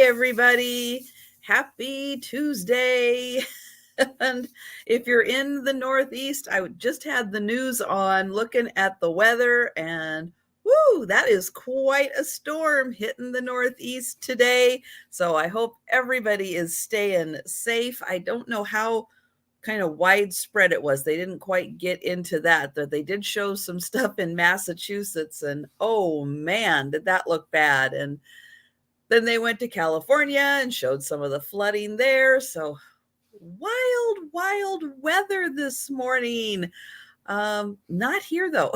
everybody. Happy Tuesday. And if you're in the Northeast, I just had the news on looking at the weather, and whoo, that is quite a storm hitting the Northeast today. So I hope everybody is staying safe. I don't know how kind of widespread it was. They didn't quite get into that, but they did show some stuff in Massachusetts, and oh man, did that look bad. And then they went to California and showed some of the flooding there. So wild weather this morning. Not here though.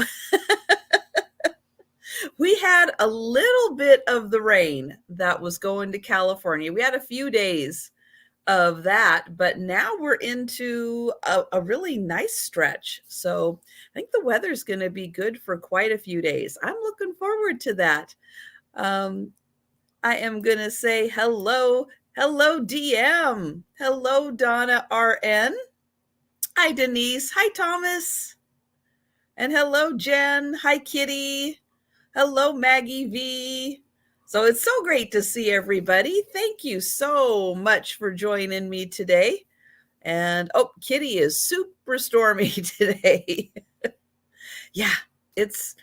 We had a little bit of the rain that was going to California. We had a few days of that, but now we're into a really nice stretch. So I think the weather's going to be good for quite a few days. I'm looking forward to that. I am going to say hello DM. Hello, Donna RN. Hi, Denise. Hi, Thomas. And hello, Jen. Hi, Kitty. Hello, Maggie V. So it's so great to see everybody. Thank you so much for joining me today. And oh, Kitty is super stormy today. Yeah, it's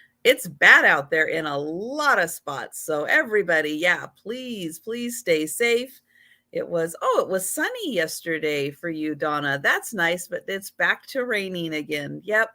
bad out there in a lot of spots. So everybody, yeah, please stay safe. It was sunny yesterday for you, Donna. That's nice, but it's back to raining again. Yep.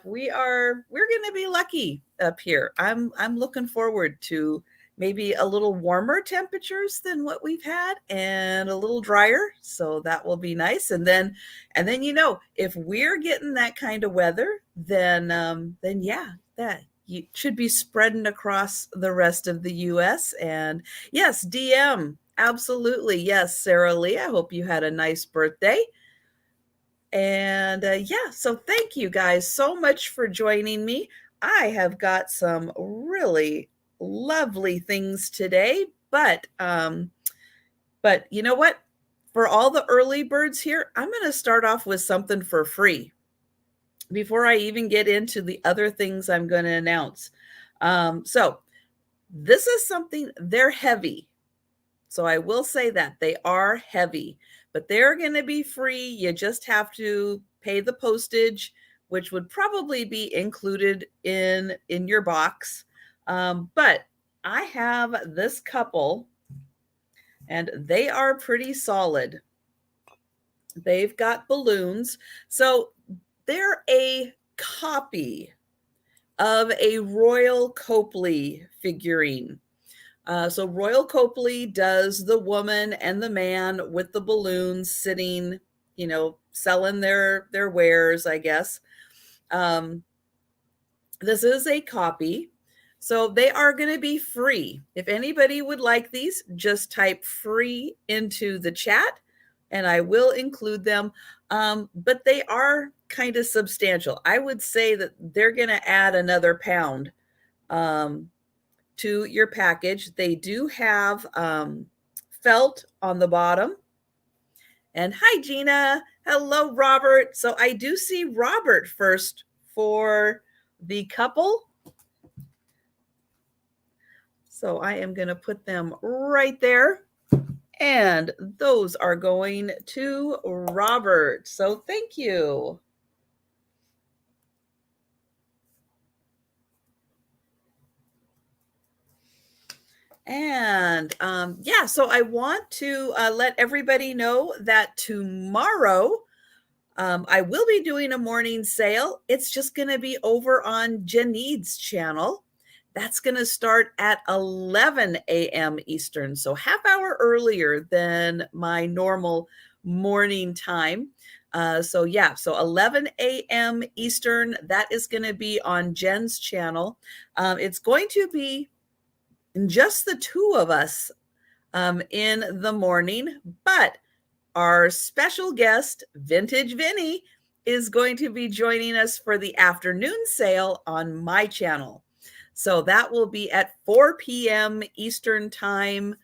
We're going to be lucky up here. I'm looking forward to maybe a little warmer temperatures than what we've had and a little drier. So that will be nice. And then, if we're getting that kind of weather, then yeah, that you should be spreading across the rest of the US. And yes, DM, absolutely. Yes, Sarah Lee, I hope you had a nice birthday. And yeah, so thank you guys so much for joining me. I have got some really lovely things today, but you know what? For all the early birds here, I'm going to start off with something for free before I even get into the other things I'm going to announce. So this is something, they're heavy. So I will say that they are heavy, but they're going to be free. You just have to pay the postage, which would probably be included in your box. But I have this couple, and they are pretty solid. They've got balloons. So they're a copy of a Royal Copley figurine. So Royal Copley does the woman and the man with the balloons sitting, selling their wares, I guess. This is a copy. So they are going to be free. If anybody would like these, just type free into the chat and I will include them. But they are kind of substantial. I would say that they're going to add another pound to your package. They do have felt on the bottom. And hi, Gina. Hello, Robert. So I do see Robert first for the couple. So I am going to put them right there. And those are going to Robert. So thank you. And yeah, so I want to let everybody know that tomorrow I will be doing a morning sale. It's just going to be over on Janid's channel. That's going to start at 11 a.m. Eastern, so half hour earlier than my normal morning time. So 11 a.m. Eastern, that is going to be on Jen's channel. It's going to be just the two of us in the morning, but our special guest, Vintage Vinny, is going to be joining us for the afternoon sale on my channel. So that will be at 4 p.m. Eastern time.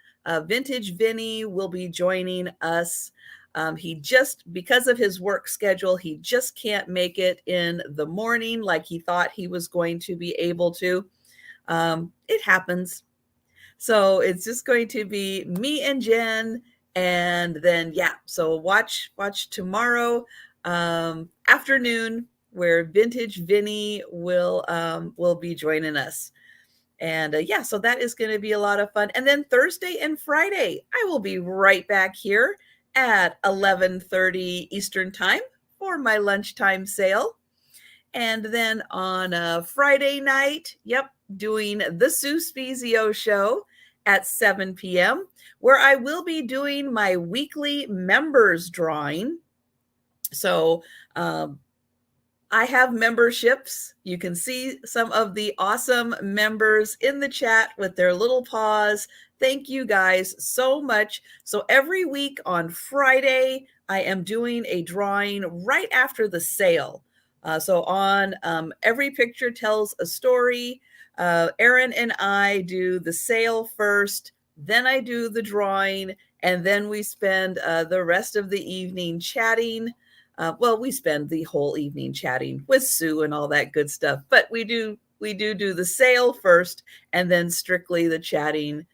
Vintage Vinny will be joining us. Because of his work schedule, he just can't make it in the morning like he thought he was going to be able to. It happens. So it's just going to be me and Jen. And then, yeah, so watch tomorrow afternoon where Vintage Vinny will be joining us. And yeah, so that is going to be a lot of fun. And then Thursday and Friday, I will be right back here at 11:30 Eastern Time for my lunchtime sale. And then on a Friday night, yep, doing the Sue Spezio show at 7 p.m., where I will be doing my weekly members drawing. So I have memberships. You can see some of the awesome members in the chat with their little paws. Thank you guys so much. So every week on Friday, I am doing a drawing right after the sale. So on every picture tells a story. Erin and I do the sale first, then I do the drawing, and then we spend the rest of the evening chatting. Well, we spend the whole evening chatting with Sue and all that good stuff, but we do the sale first and then strictly the chatting,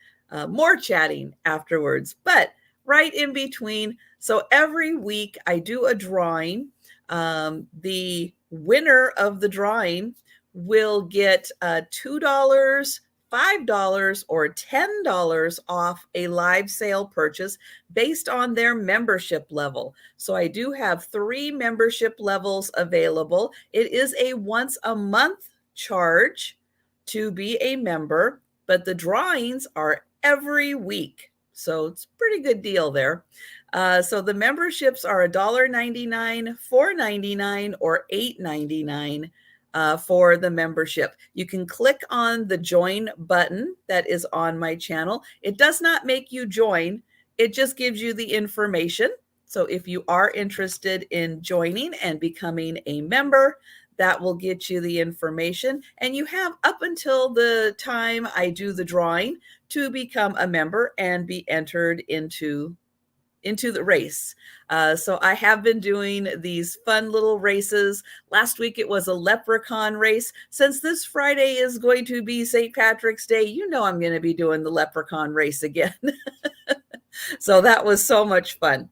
more chatting afterwards, but right in between. So every week I do a drawing. The winner of the drawing will get $2, $5, or $10 off a live sale purchase based on their membership level. So I do have 3 membership levels available. It is a once a month charge to be a member, but the drawings are every week. So it's a pretty good deal there. So the memberships are $1.99, $4.99, or $8.99 for the membership. You can click on the join button that is on my channel. It does not make you join. It just gives you the information. So if you are interested in joining and becoming a member, that will get you the information. And you have up until the time I do the drawing to become a member and be entered into the race. So I have been doing these fun little races. Last week it was a leprechaun race. Since this Friday is going to be St. Patrick's Day, you know I'm going to be doing the leprechaun race again. So that was so much fun.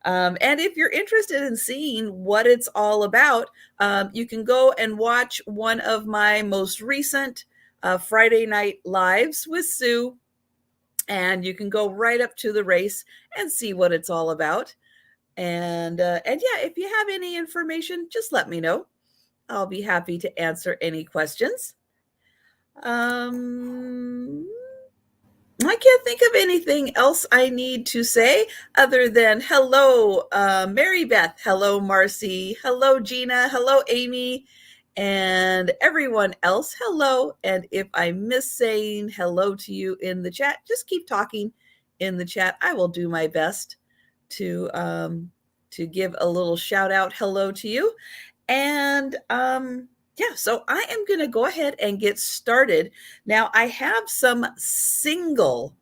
And if you're interested in seeing what it's all about, you can go and watch one of my most recent Friday night lives with Sue. And you can go right up to the race and see what it's all about. And yeah, if you have any information, just let me know. I'll be happy to answer any questions. I can't think of anything else I need to say other than hello, Mary Beth. Hello, Marcy. Hello, Gina. Hello, Amy. And everyone else, hello. And if I miss saying hello to you in the chat, just keep talking in the chat. I will do my best to give a little shout out hello to you. And yeah, so I am going to go ahead and get started. Now, I have some single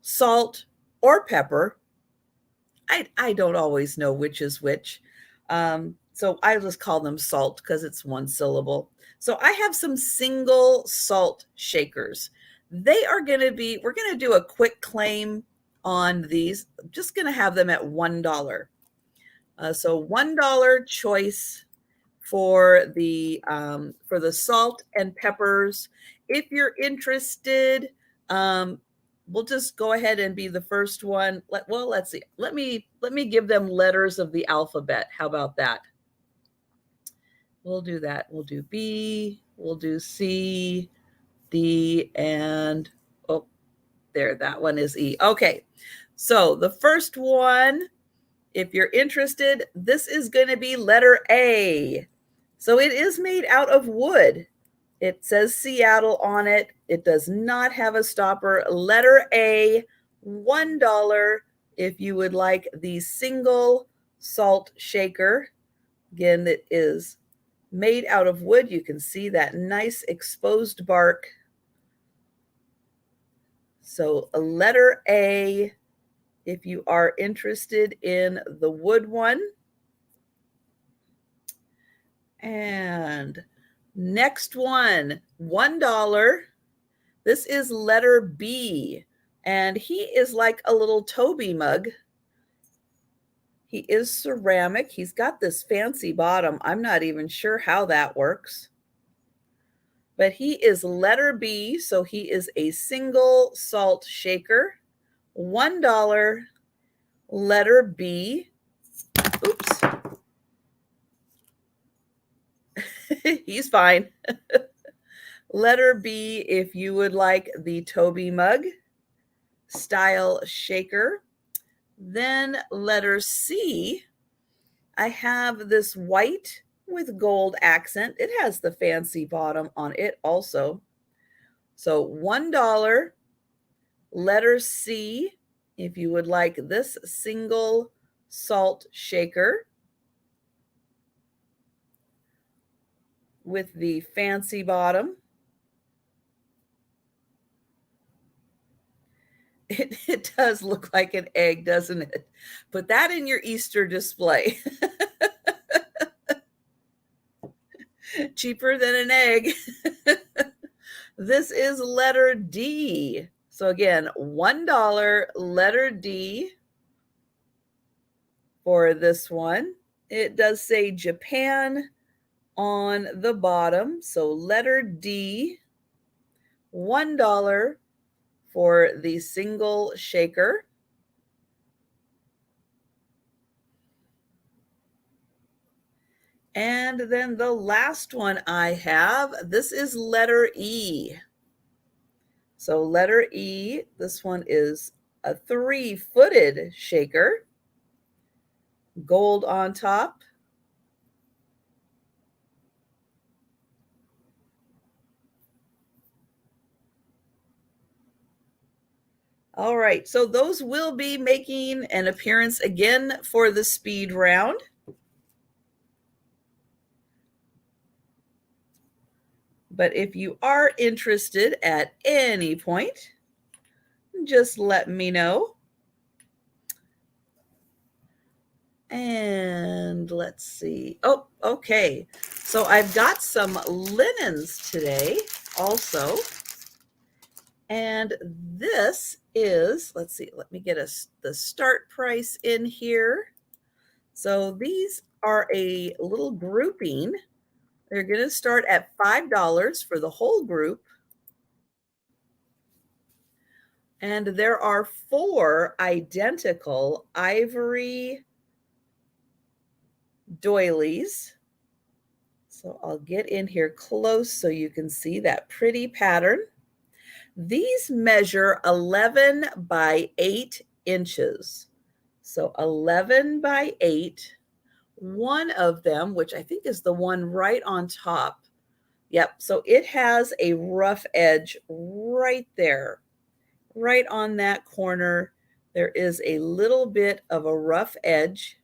salt or pepper. I don't always know which is which. So I just call them salt because it's one syllable. So I have some single salt shakers. They are going to be, we're going to do a quick claim on these. I'm just going to have them at $1. So $1 choice for the salt and peppers. If you're interested, we'll just go ahead and be the first one. Let's see. Let me give them letters of the alphabet. How about that? We'll do that. We'll do B, we'll do C, D, and oh, there, that one is E. Okay. So the first one, if you're interested, this is going to be letter A. So it is made out of wood. It says Seattle on it. It does not have a stopper. Letter A, $1 if you would like the single salt shaker. Again, it is made out of wood. You can see that nice exposed bark. So a letter A if you are interested in the wood one. And next one, $1 This is letter B, and he is like a little Toby mug. He is ceramic. He's got this fancy bottom. I'm not even sure how that works. But he is letter B, so he is a single salt shaker. $1, letter B. Oops. He's fine. Letter B, if you would like the Toby mug style shaker. Then letter C, I have this white with gold accent. It has the fancy bottom on it also. So $1, letter C, if you would like this single salt shaker with the fancy bottom. It does look like an egg, doesn't it? Put that in your Easter display. Cheaper than an egg. This is letter D. So again, $1, letter D for this one. It does say Japan on the bottom. So letter D, $1 for the single shaker. And then the last one I have, this is letter E. So letter E, this one is a 3-footed shaker, gold on top. All right, so those will be making an appearance again for the speed round. But if you are interested at any point, just let me know. And let's see. Oh, okay. So I've got some linens today also. And this is, let's see, let me get the start price in here. So these are a little grouping. They're going to start at $5 for the whole group. And there are 4 identical ivory doilies. So I'll get in here close so you can see that pretty pattern. These measure 11 by 8 inches. So 11 by 8. One of them, which I think is the one right on top. Yep, so it has a rough edge right there. Right on that corner, there is a little bit of a rough edge.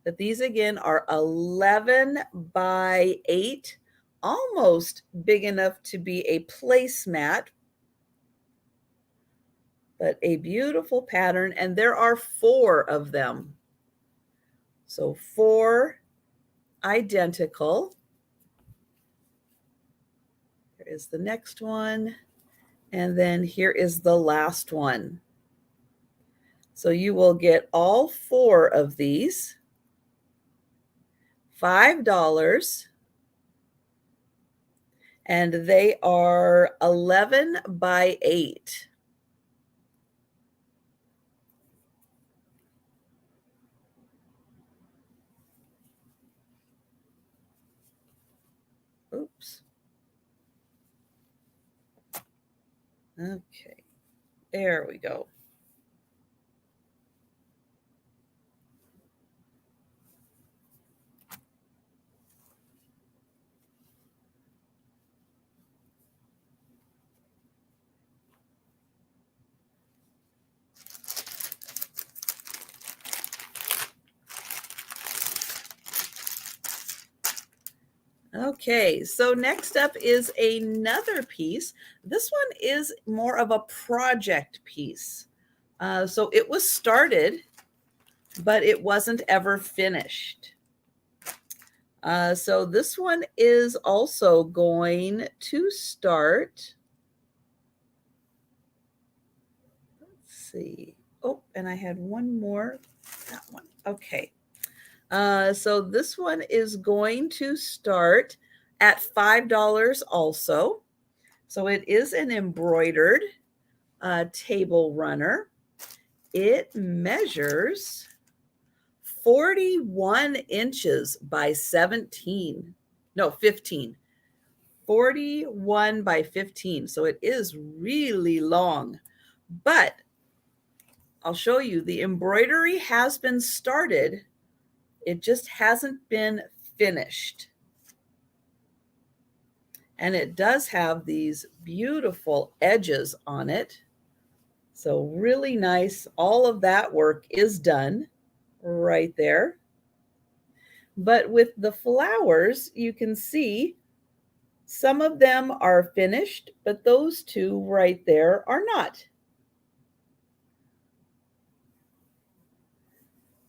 But these again are 11 by 8, almost big enough to be a placemat, but a beautiful pattern. And there are 4 of them. So 4 identical. Here is the next one. And then here is the last one. So you will get all 4 of these. $5. And they are 11 by 8. Oops. Okay, there we go. Okay, so next up is another piece. This one is more of a project piece. So it was started, but it wasn't ever finished. So this one is also going to start see. Oh, and I had one more. That one. Okay. So this one is going to start at $5 also. So it is an embroidered table runner. It measures 41 inches by 17. No, 15. 41 by 15. So it is really long. But I'll show you, the embroidery has been started. It just hasn't been finished. And it does have these beautiful edges on it. So really nice. All of that work is done right there. But with the flowers, you can see some of them are finished, but those two right there are not.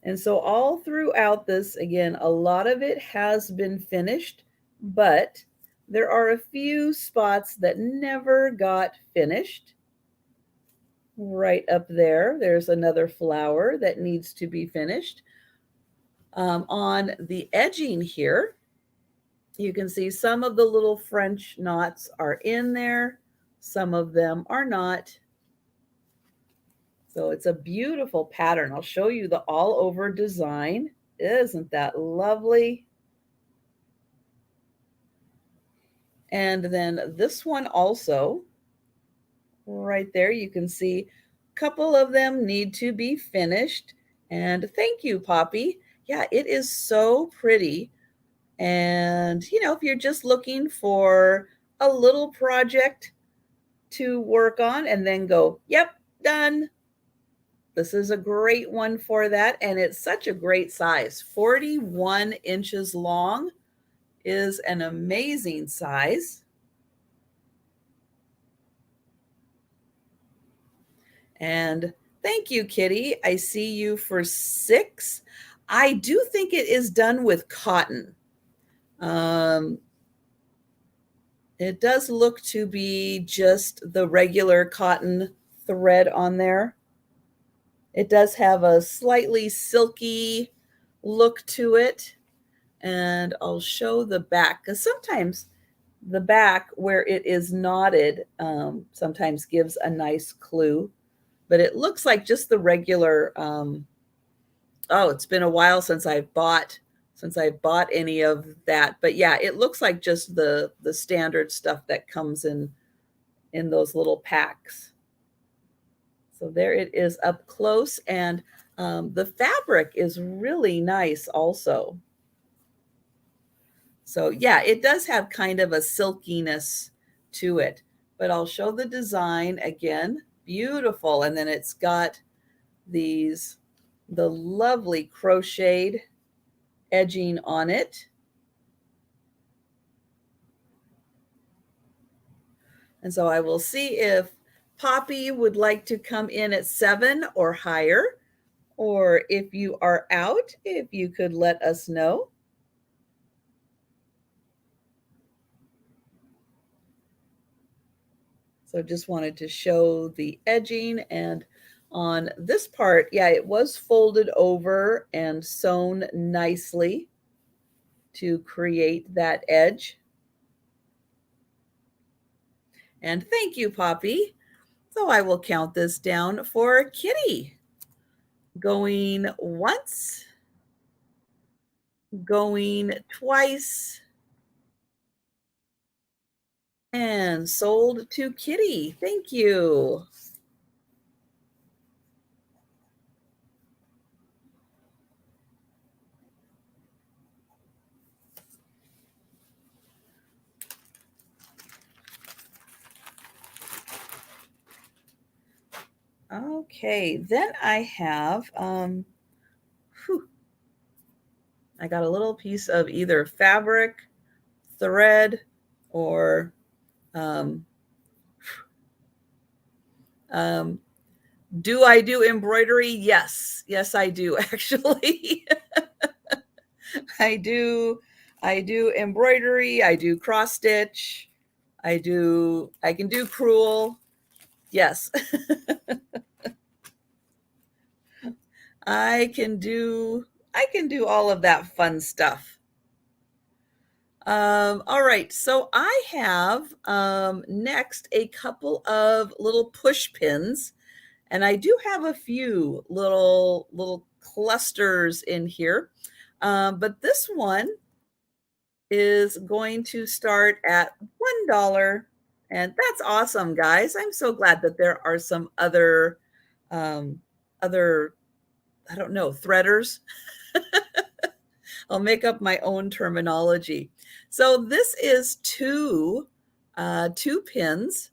And so all throughout this, again, a lot of it has been finished, but there are a few spots that never got finished. Right up there, there's another flower that needs to be finished. On the edging here, you can see some of the little French knots are in there. Some of them are not. So it's a beautiful pattern. I'll show you the all over design. Isn't that lovely? And then this one also, right there, you can see a couple of them need to be finished. And thank you, Poppy. Yeah, it is so pretty. And, if you're just looking for a little project to work on and then go, yep, done. This is a great one for that. And it's such a great size. 41 inches long is an amazing size. And thank you, Kitty. I see you for 6. I do think it is done with cotton. It does look to be just the regular cotton thread on there. It does have a slightly silky look to it. And I'll show the back, because sometimes the back where it is knotted sometimes gives a nice clue. But it looks like just the regular, it's been a while since I bought any of that. But yeah, it looks like just the standard stuff that comes in those little packs. So there it is up close. And the fabric is really nice also. So yeah, it does have kind of a silkiness to it. But I'll show the design again. Beautiful. And then it's got the lovely crocheted edging on it. And so I will see if Poppy would like to come in at 7 or higher, or if you are out, if you could let us know. So just wanted to show the edging. And on this part, yeah, it was folded over and sewn nicely to create that edge. And thank you, Poppy. So I will count this down for Kitty. Going once, going twice, and sold to Kitty. Thank you. Okay, then I have, I got a little piece of either fabric, thread, or do I do embroidery? Yes. Yes, I do, actually. I do embroidery, I do cross stitch, I can do crewel. Yes. I can do all of that fun stuff. All right, so I have next a couple of little push pins, and I do have a few little clusters in here. But this one is going to start at $1. And that's awesome, guys. I'm so glad that there are some um, other, I don't know, threaders. I'll make up my own terminology. So this is two pins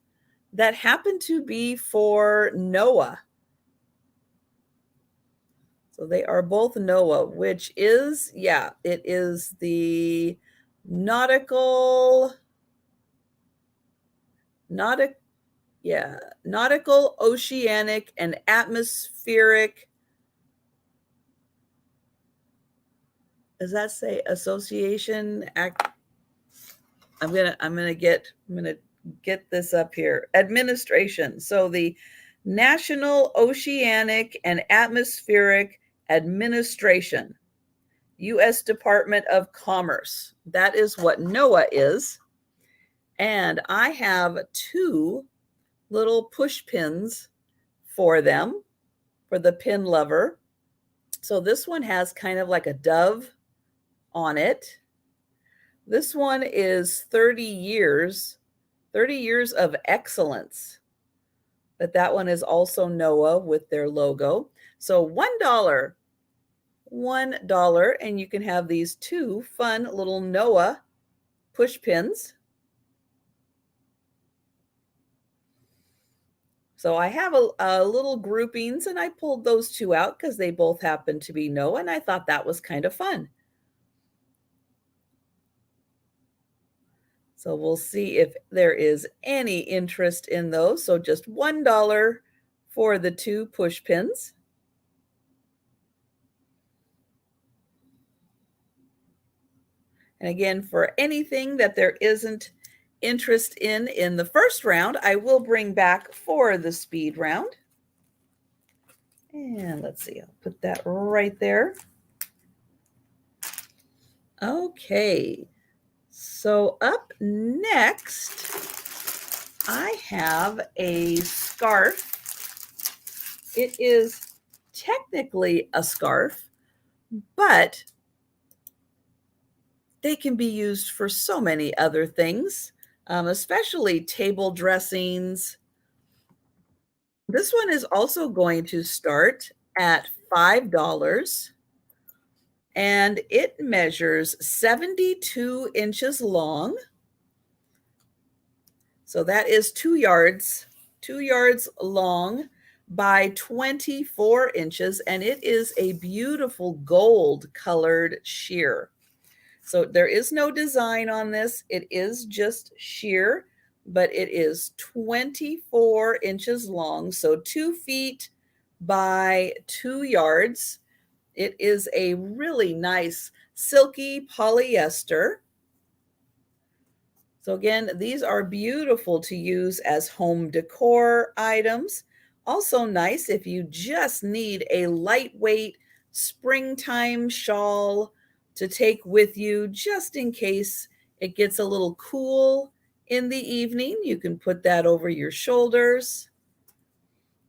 that happen to be for Noah. So they are both Noah, which is, yeah, it is the nautical, nautic, yeah, nautical, oceanic, and atmospheric. Does that say association? I'm gonna get this up here. Administration. So the National Oceanic and Atmospheric Administration, U.S. Department of Commerce. That is what NOAA is. And I have two little push pins for them, for the pin lover. So this one has kind of like a dove on it. This one is 30 years of excellence. But that one is also NOAA with their logo. So $1, $1, and you can have these two fun little NOAA push pins. So I have a little groupings, and I pulled those two out because they both happen to be NOAA, and I thought that was kind of fun. So we'll see if there is any interest in those. So just $1 for the two push pins. And again, for anything that there isn't interest in the first round, I will bring back for the speed round. And let's see, I'll put that right there. Okay, so up next, I have a scarf. It is technically a scarf, but they can be used for so many other things, especially table dressings. This one is also going to start at $5, and it measures 72 inches long. So that is 2 yards long by 24 inches, and it is a beautiful gold colored sheer. So there is no design on this. It is just sheer, but it is 24 inches long. So 2 feet by 2 yards. It is a really nice silky polyester. So again, these are beautiful to use as home decor items. Also nice if you just need a lightweight springtime shawl to take with you just in case it gets a little cool in the evening. You can put that over your shoulders.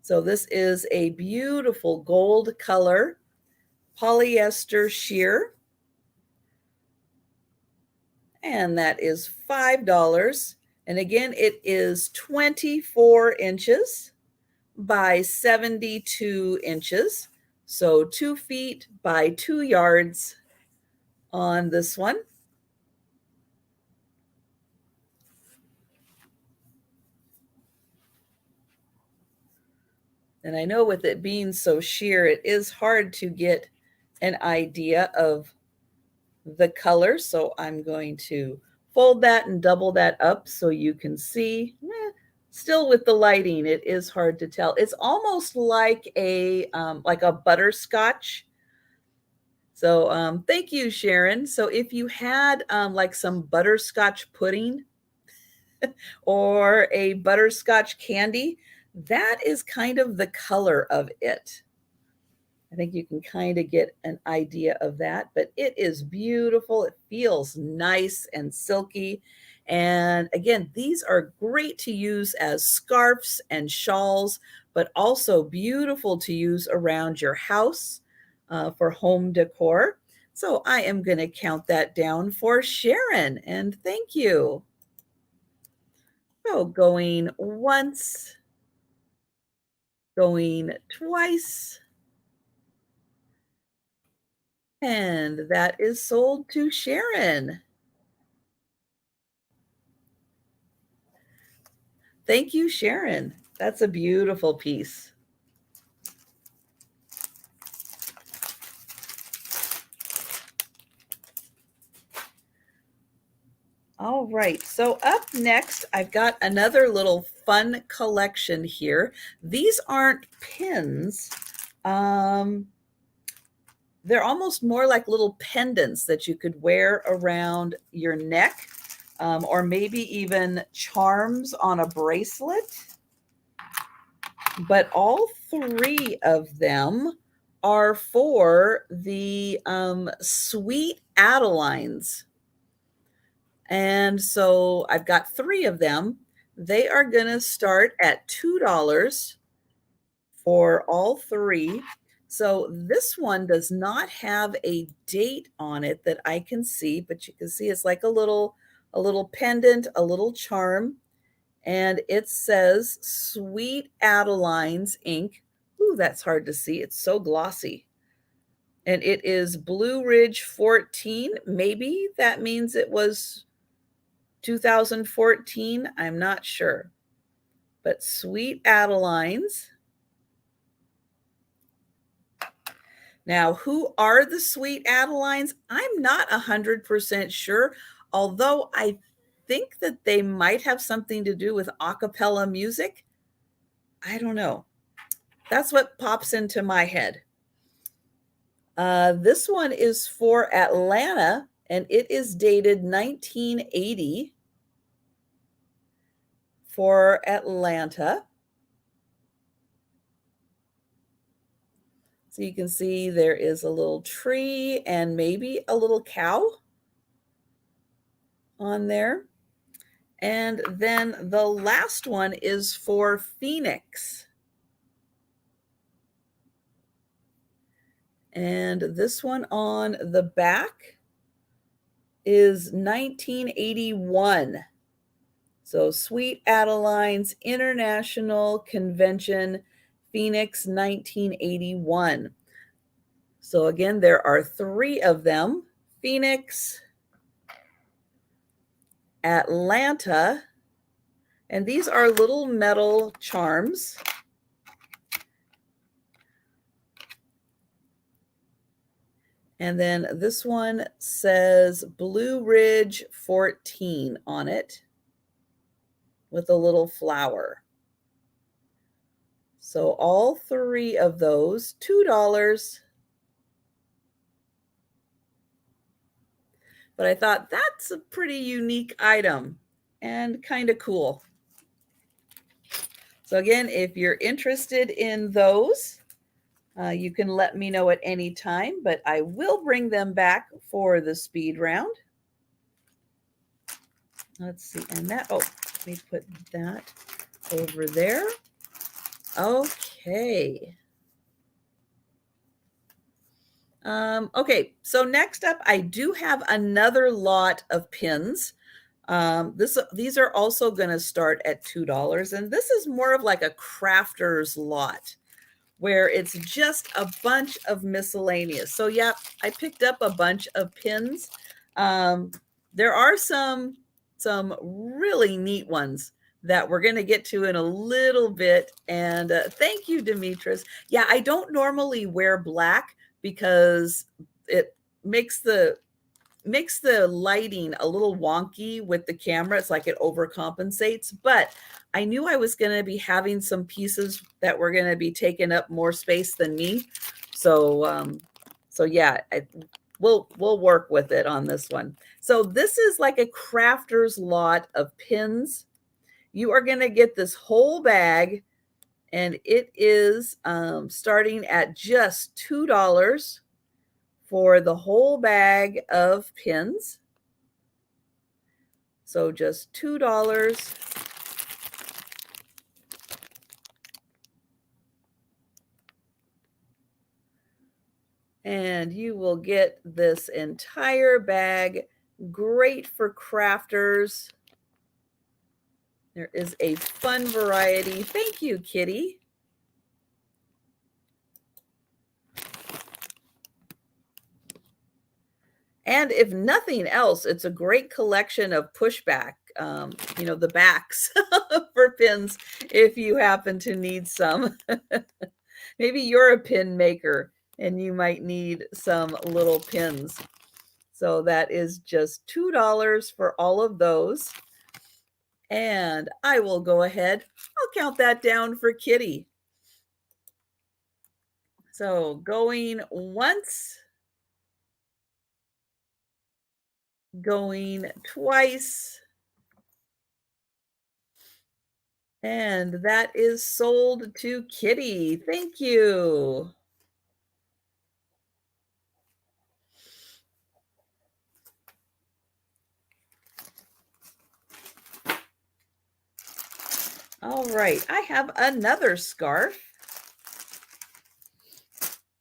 So this is a beautiful gold color polyester sheer. And that is $5. And again, it is 24 inches by 72 inches. So 2 feet by 2 yards on this one. And I know with it being so sheer, it is hard to get an idea of the color. So I'm going to fold that and double that up so you can see. Still with the lighting, it is hard to tell. It's almost like a butterscotch. So thank you, Sharon. So if you had like some butterscotch pudding or a butterscotch candy, that is kind of the color of it. I think you can kind of get an idea of that, but it is beautiful. It feels nice and silky. And again, these are great to use as scarves and shawls, but also beautiful to use around your house for home decor. So I am going to count that down for Sharon, and thank you. So going once, going twice, and that is sold to Sharon. Thank you, Sharon. That's a beautiful piece. All right, so up next, I've got another little fun collection here. These aren't pins. They're almost more like little pendants that you could wear around your neck, or maybe even charms on a bracelet. But all three of them are for the Sweet Adelines. And so I've got three of them. They are going to start at $2 for all three. So this one does not have a date on it that I can see, but you can see it's like a little pendant, a little charm, and it says Sweet Adelines Inc. Ooh, that's hard to see. It's so glossy. And it is Blue Ridge 14. Maybe that means it was 2014. I'm not sure. But Sweet Adelines. Now, who are the Sweet Adelines? I'm not 100% sure, although I think that they might have something to do with a cappella music. I don't know. That's what pops into my head. This one is for Atlanta, and it is dated 1980 for Atlanta. So you can see there is a little tree and maybe a little cow on there. And then the last one is for Phoenix. And this one on the back is 1981. So Sweet Adelines International Convention, Phoenix, 1981. So again, there are three of them: Phoenix, Atlanta, and these are little metal charms. And then this one says Blue Ridge 14 on it with a little flower. So all three of those, $2. But I thought that's a pretty unique item and kind of cool. So again, if you're interested in those, you can let me know at any time, but I will bring them back for the speed round. Let's see, and that, oh, let me put that over there. Okay. Okay, so next up, I do have another lot of pins. These are also going to start at $2, and this is more of like a crafter's lot, where it's just a bunch of miscellaneous. So yeah, I picked up a bunch of pins. There are some really neat ones that we're going to get to in a little bit. And thank you, Demetris. Yeah, I don't normally wear black because it makes the lighting a little wonky with the camera. It's like it overcompensates, but I knew I was going to be having some pieces that were going to be taking up more space than me. So, so yeah, we'll work with it on this one. So this is like a crafter's lot of pins. You are going to get this whole bag, and it is starting at just $2 for the whole bag of pins. So just $2. And you will get this entire bag. Great for crafters. There is a fun variety. Thank you, Kitty. And if nothing else, it's a great collection of pushback, the backs for pins if you happen to need some. Maybe you're a pin maker and you might need some little pins. So that is just $2 for all of those. And I will go ahead. I'll count that down for Kitty. So going once, going twice, and that is sold to Kitty. Thank you. All right, I have another scarf.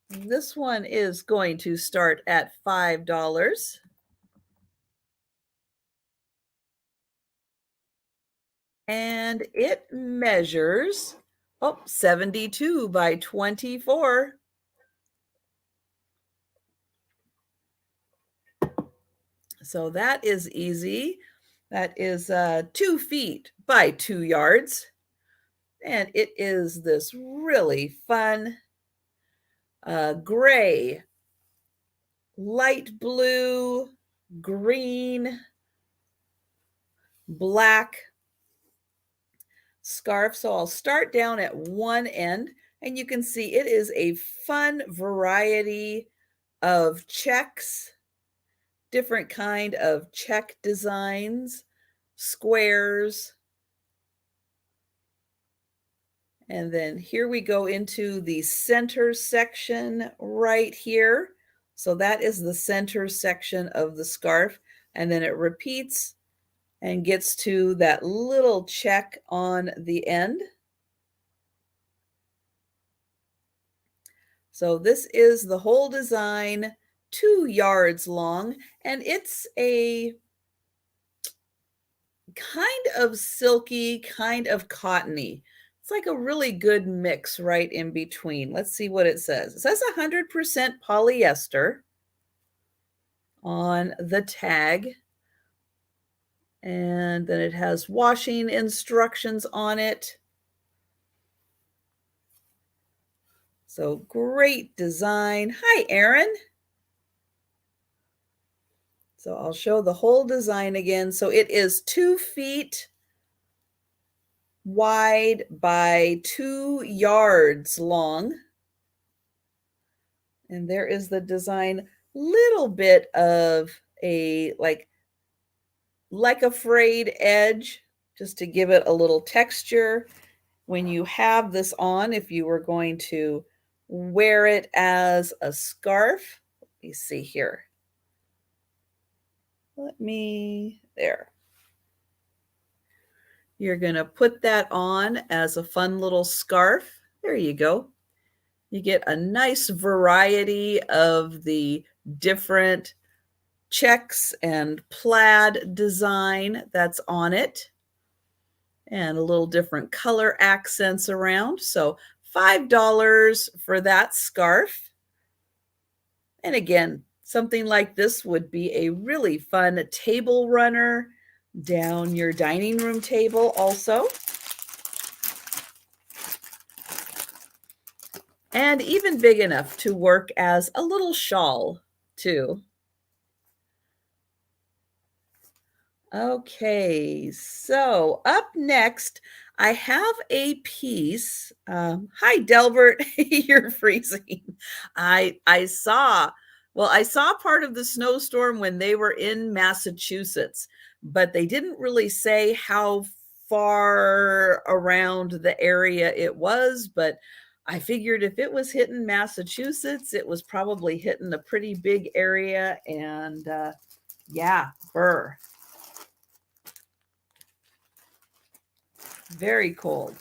This one is going to start at $5. And it measures 72 by 24. So that is easy. That is 2 feet by 2 yards. And it is this really fun gray, light blue, green, black scarf. So I'll start down at one end, and you can see it is a fun variety of checks, different kind of check designs, squares. And then here we go into the center section right here. So that is the center section of the scarf. And then it repeats and gets to that little check on the end. So this is the whole design, 2 yards long, and it's a kind of silky, kind of cottony. It's like a really good mix right in between. Let's see what it says. It says 100% polyester on the tag. And then it has washing instructions on it. So great design. Hi, Erin. So I'll show the whole design again. So it is 2 feet wide by 2 yards long. And there is the design, little bit of a like a frayed edge, just to give it a little texture. When you have this on, if you were going to wear it as a scarf, let me see here. There. You're going to put that on as a fun little scarf. There you go. You get a nice variety of the different checks and plaid design that's on it, and a little different color accents around. So $5 for that scarf. And again, something like this would be a really fun table runner down your dining room table also. And even big enough to work as a little shawl too. Okay, so up next, I have a piece. Hi, Delbert. You're freezing. I saw part of the snowstorm when they were in Massachusetts, but they didn't really say how far around the area it was, but I figured if it was hitting Massachusetts, it was probably hitting a pretty big area. And yeah, burr. Very cold.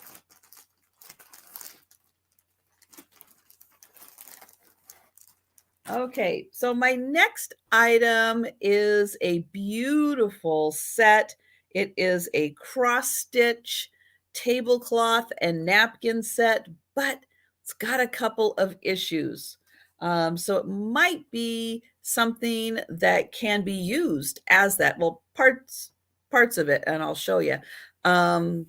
Okay, so my next item is a beautiful set. It is a cross-stitch tablecloth and napkin set, but it's got a couple of issues. So it might be something that can be used as that. Well, parts of it, and I'll show you. Um,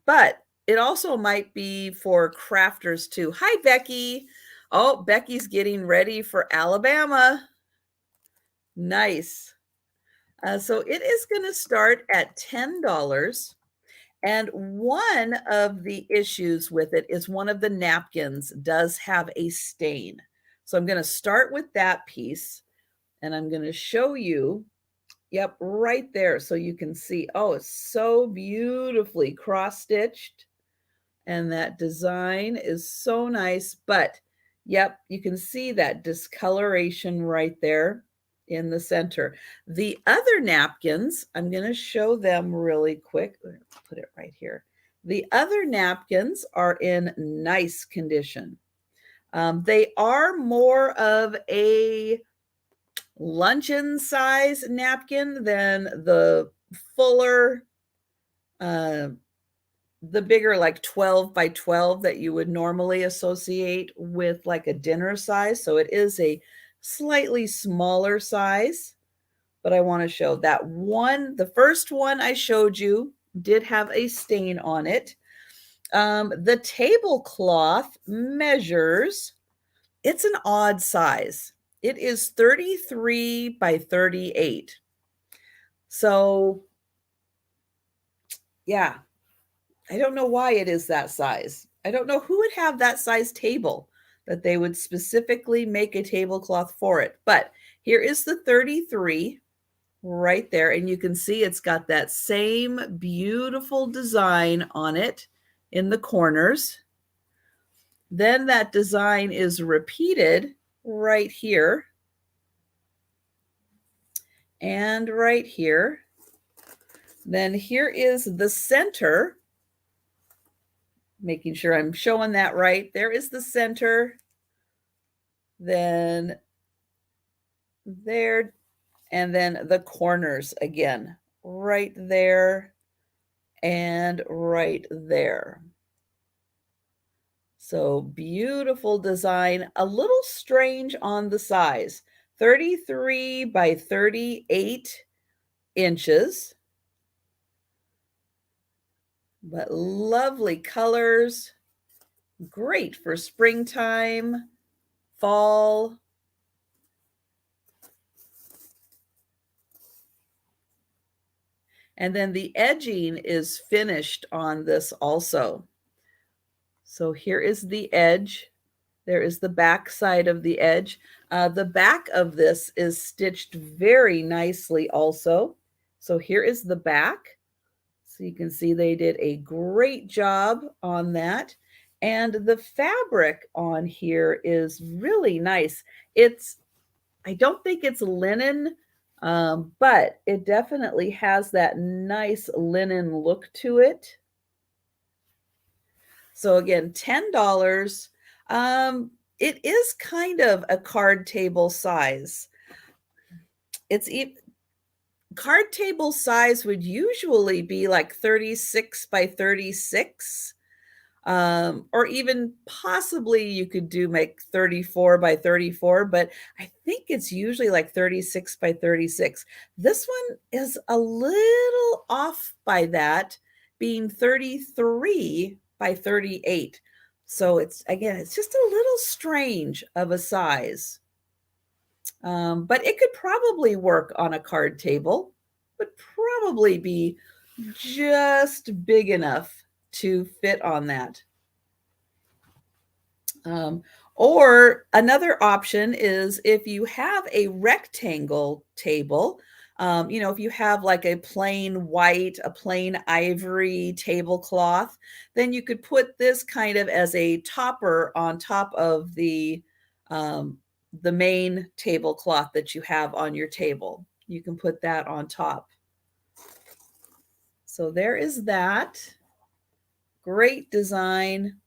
but it also might be for crafters too. Hi, Becky. Oh, Becky's getting ready for Alabama. Nice. So it is going to start at $10. And one of the issues with it is one of the napkins does have a stain. So I'm going to start with that piece and I'm going to show you. Yep, right there. So you can see, oh, it's so beautifully cross-stitched. And that design is so nice. But yep, you can see that discoloration right there in the center. The other napkins, I'm going to show them really quick. Put it right here. The other napkins are in nice condition. They are more of a luncheon size napkin than the fuller, the bigger, like 12 by 12 that you would normally associate with like a dinner size. So it is a slightly smaller size, but I want to show that one. The first one I showed you did have a stain on it. The tablecloth measures, it's an odd size. It is 33 by 38. So yeah, I don't know why it is that size. I don't know who would have that size table that they would specifically make a tablecloth for it. But here is the 33 right there. And you can see it's got that same beautiful design on it in the corners. Then that design is repeated right here and right here. Then here is the center, making sure I'm showing that right. There is the center, then there, and then the corners again, right there and right there. So beautiful design, a little strange on the size, 33 by 38 inches, but lovely colors, great for springtime, fall. And then the edging is finished on this also. So here is the edge. There is the back side of the edge. The back of this is stitched very nicely also. So here is the back. So you can see they did a great job on that. And the fabric on here is really nice. I don't think it's linen, but it definitely has that nice linen look to it. So again, $10. It is kind of a card table size. Card table size would usually be like 36 by 36. Or even possibly you could make 34 by 34, but I think it's usually like 36 by 36. This one is a little off by that, being 33 by 38. So it's just a little strange of a size. But it could probably work on a card table, would probably be just big enough to fit on that. Or another option is if you have a rectangle table, You know, if you have like a plain white, a plain ivory tablecloth, then you could put this kind of as a topper on top of the main tablecloth that you have on your table. You can put that on top. So there is that. Great design.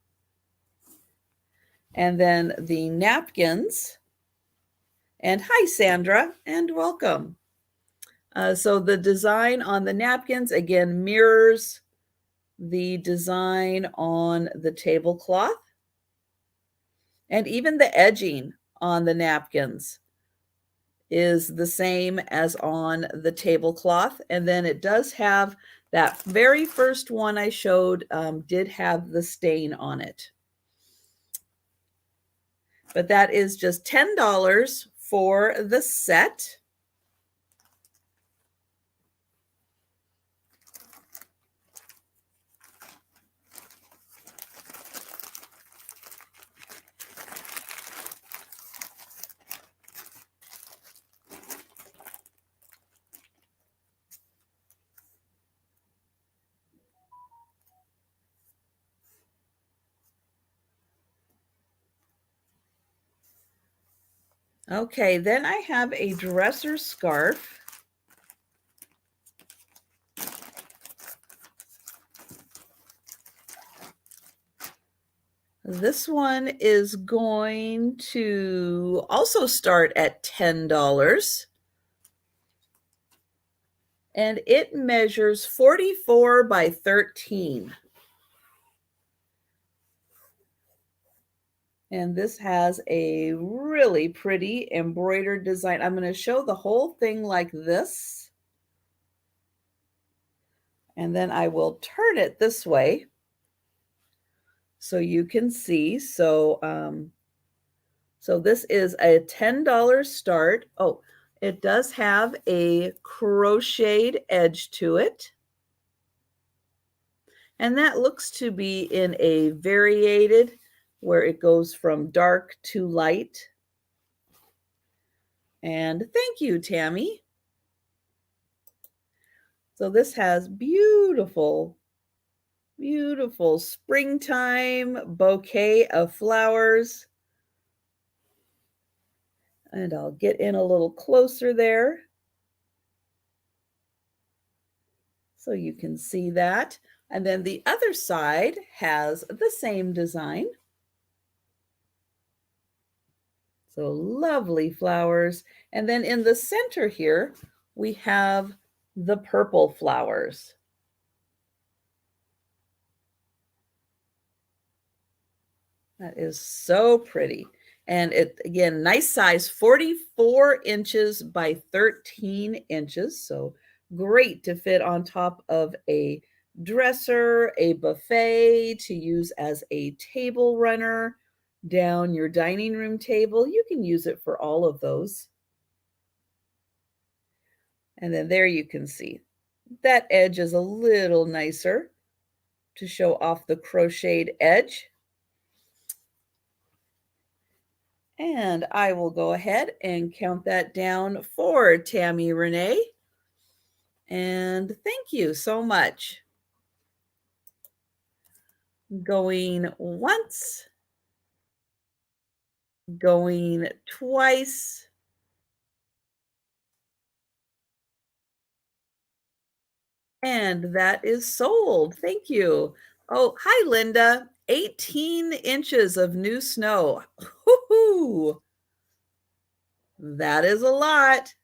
And then the napkins. And hi, Sandra, and welcome. So the design on the napkins, again, mirrors the design on the tablecloth. And even the edging on the napkins is the same as on the tablecloth. And then it does have that very first one I showed did have the stain on it. But that is just $10 for the set. Okay, then I have a dresser scarf. This one is going to also start at $10. And it measures 44 by 13. And this has a really pretty embroidered design. I'm going to show the whole thing like this. And then I will turn it this way so you can see. So this is a $10 start. Oh, it does have a crocheted edge to it. And that looks to be in a variated, where it goes from dark to light. And thank you, Tammy. So this has beautiful, beautiful springtime bouquet of flowers. And I'll get in a little closer there so you can see that. And then the other side has the same design. So lovely flowers. And then in the center here, we have the purple flowers. That is so pretty. And it, again, nice size, 44 inches by 13 inches. So great to fit on top of a dresser, a buffet, to use as a table runner down your dining room table. You can use it for all of those. And then there you can see that edge is a little nicer to show off the crocheted edge. And I will go ahead and count that down for Tammy Renee. And thank you so much. Going once, going twice. And that is sold. Thank you. Oh, hi, Linda. 18 inches of new snow. Woo-hoo. That is a lot.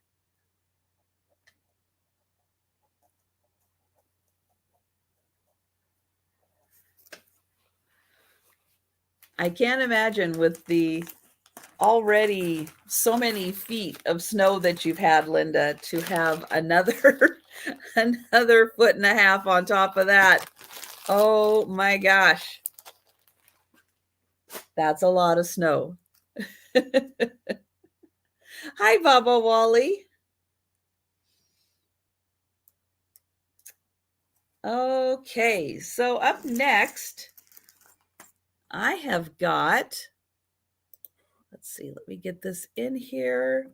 I can't imagine with the already so many feet of snow that you've had, Linda, to have another another foot and a half on top of that. Oh my gosh. That's a lot of snow. Hi, Baba Wally. Okay, so up next, I have got, let's see, let me get this in here.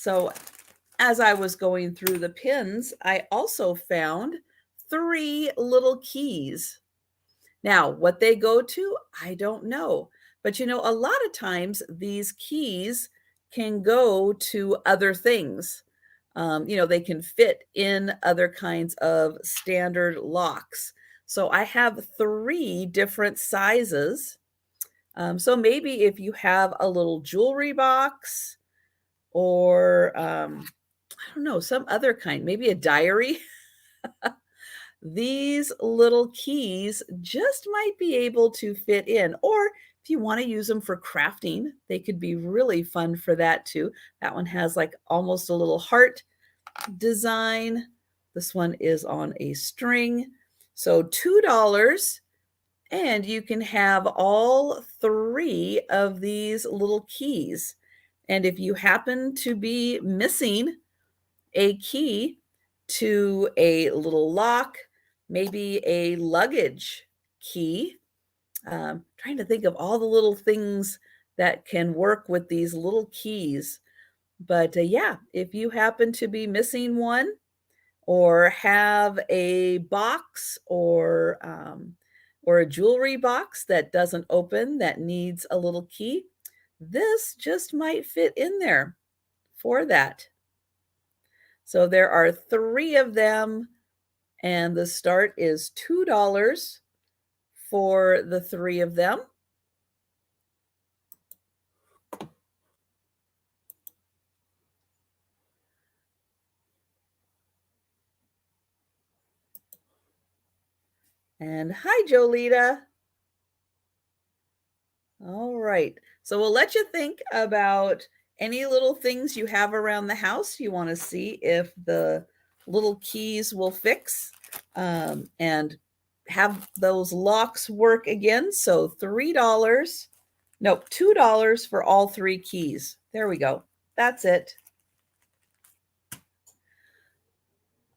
So as I was going through the pins, I also found 3 little keys. Now, what they go to, I don't know. But a lot of times these keys can go to other things. They can fit in other kinds of standard locks. So I have 3 different sizes. So maybe if you have a little jewelry box or I don't know, some other kind, maybe a diary. These little keys just might be able to fit in. Or if you want to use them for crafting, they could be really fun for that too. That one has like almost a little heart design. This one is on a string. So $2, and you can have all 3 of these little keys. And if you happen to be missing a key to a little lock, maybe a luggage key. Trying to think of all the little things that can work with these little keys. But yeah, if you happen to be missing one or have a box or a jewelry box that doesn't open that needs a little key, this just might fit in there for that. So there are 3 of them, and the start is $2 for the 3 of them. And hi, Jolita. All right. So we'll let you think about any little things you have around the house you want to see if the little keys will fix, and have those locks work again. So $3, nope, $2 for all 3 keys. There we go. That's it.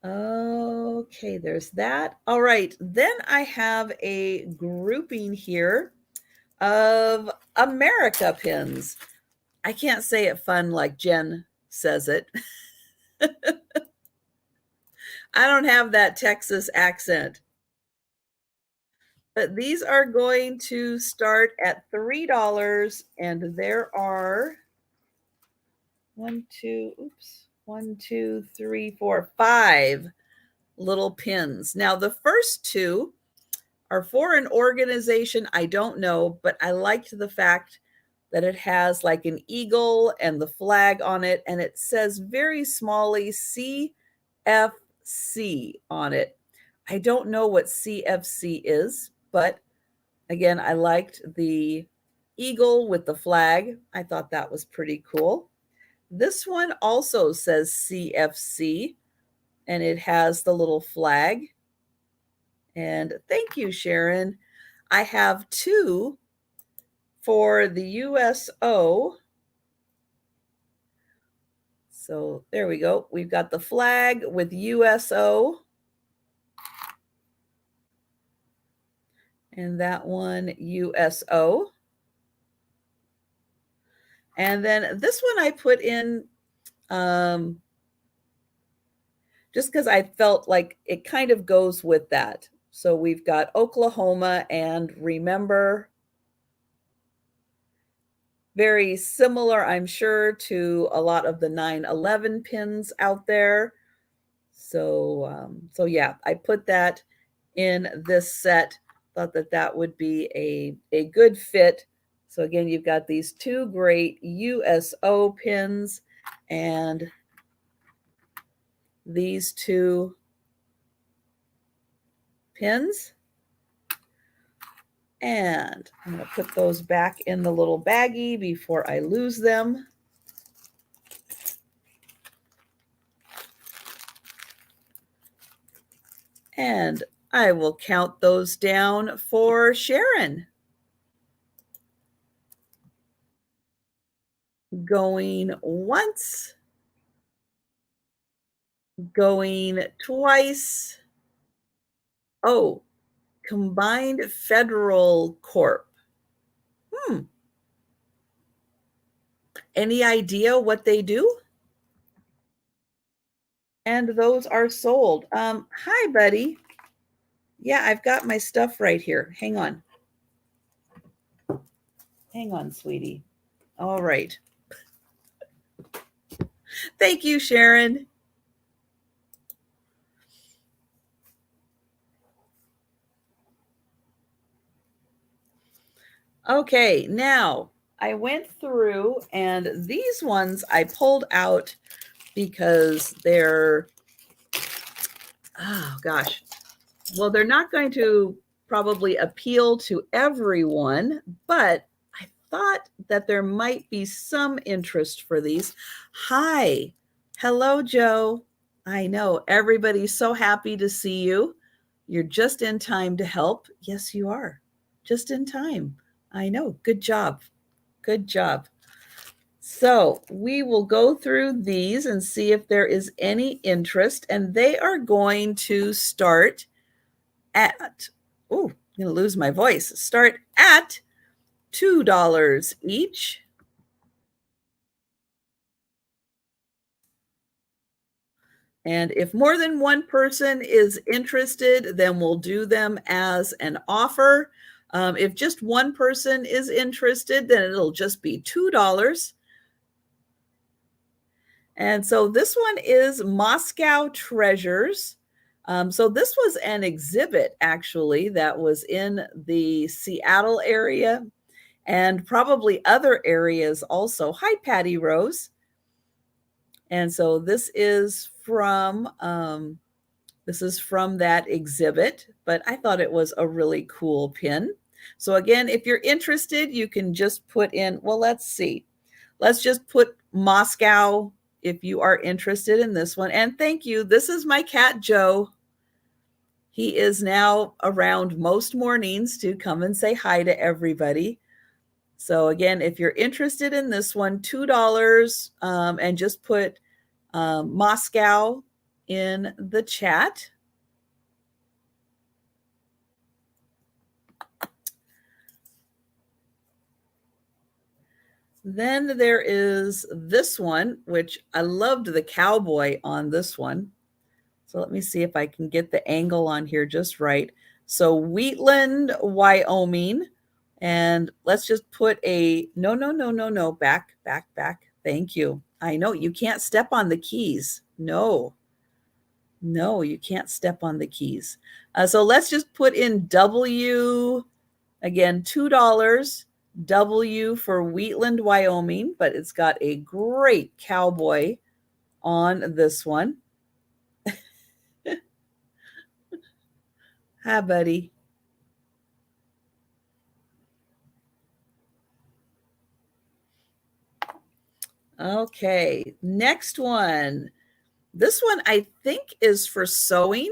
Okay, there's that. All right, then I have a grouping here of America pins. I can't say it fun like Jen says it. I don't have that Texas accent. But these are going to start at $3, and there are 5 little pins. Now, the first 2 are for an organization I don't know, but I liked the fact that it has like an eagle and the flag on it, and it says very smallly CFC on it. I don't know what CFC is, but again, I liked the eagle with the flag. I thought that was pretty cool. This one also says CFC, and it has the little flag. And thank you, Sharon. I have 2 for the USO. So there we go. We've got the flag with USO. And that one, USO. And then this one I put in just because I felt like it kind of goes with that. So we've got Oklahoma and remember. Very similar, I'm sure, to a lot of the 9/11 pins out there. So yeah, I put that in this set. Thought that that would be a good fit. So again, you've got these 2 great USO pins and these 2 pins. And I'm going to put those back in the little baggie before I lose them. And I will count those down for Sharon. Going once, going twice. Oh, Combined Federal Corp. Any idea what they do? and those are sold. Hi, buddy. Yeah, I've got my stuff right here. Hang on. Hang on, sweetie. All right. Thank you, Sharon. Okay, now I went through and these ones I pulled out because they're, oh gosh, well, they're not going to probably appeal to everyone, but I thought that there might be some interest for these. Hi. Hello, Joe. I know everybody's so happy to see you. You're just in time to help. Yes, you are. Just in time. I know. Good job. Good job. So we will go through these and see if there is any interest, and they are going to start at, oh, I'm going to lose my voice, start at $2 each. And if more than one person is interested, then we'll do them as an offer. If just one person is interested, then it'll just be $2. And so this one is Moscow Treasures. So this was an exhibit actually that was in the Seattle area and probably other areas also. Hi, Patty Rose. And so this is from that exhibit, but I thought it was a really cool pin. So again, if you're interested, you can just put in, well, let's see. Let's just put Moscow if you are interested in this one. And thank you. This is my cat, Joe. He is now around most mornings to come and say hi to everybody. So again, if you're interested in this one, $2, and just put Moscow in the chat. Then there is this one, which I loved the cowboy on this one. So let me see if I can get the angle on here just right. So Wheatland, Wyoming. And let's just put a, no, back. Thank you. I know you can't step on the keys. No, you can't step on the keys. So let's just put in W, again, $2. W for Wheatland, Wyoming, but it's got a great cowboy on this one. Hi, buddy. Okay, next one. This one I think is for sewing.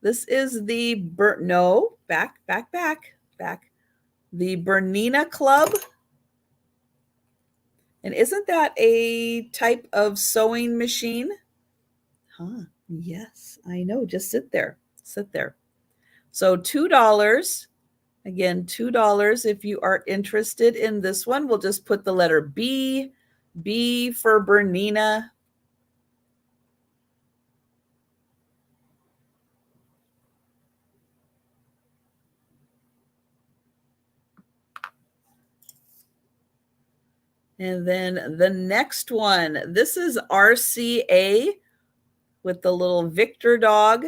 This is the back. The Bernina Club. And isn't that a type of sewing machine? Huh, yes, I know. Just sit there. So $2. Again, $2 if you are interested in this one. We'll just put the letter B for Bernina. And then the next one, this is RCA with the little Victor dog.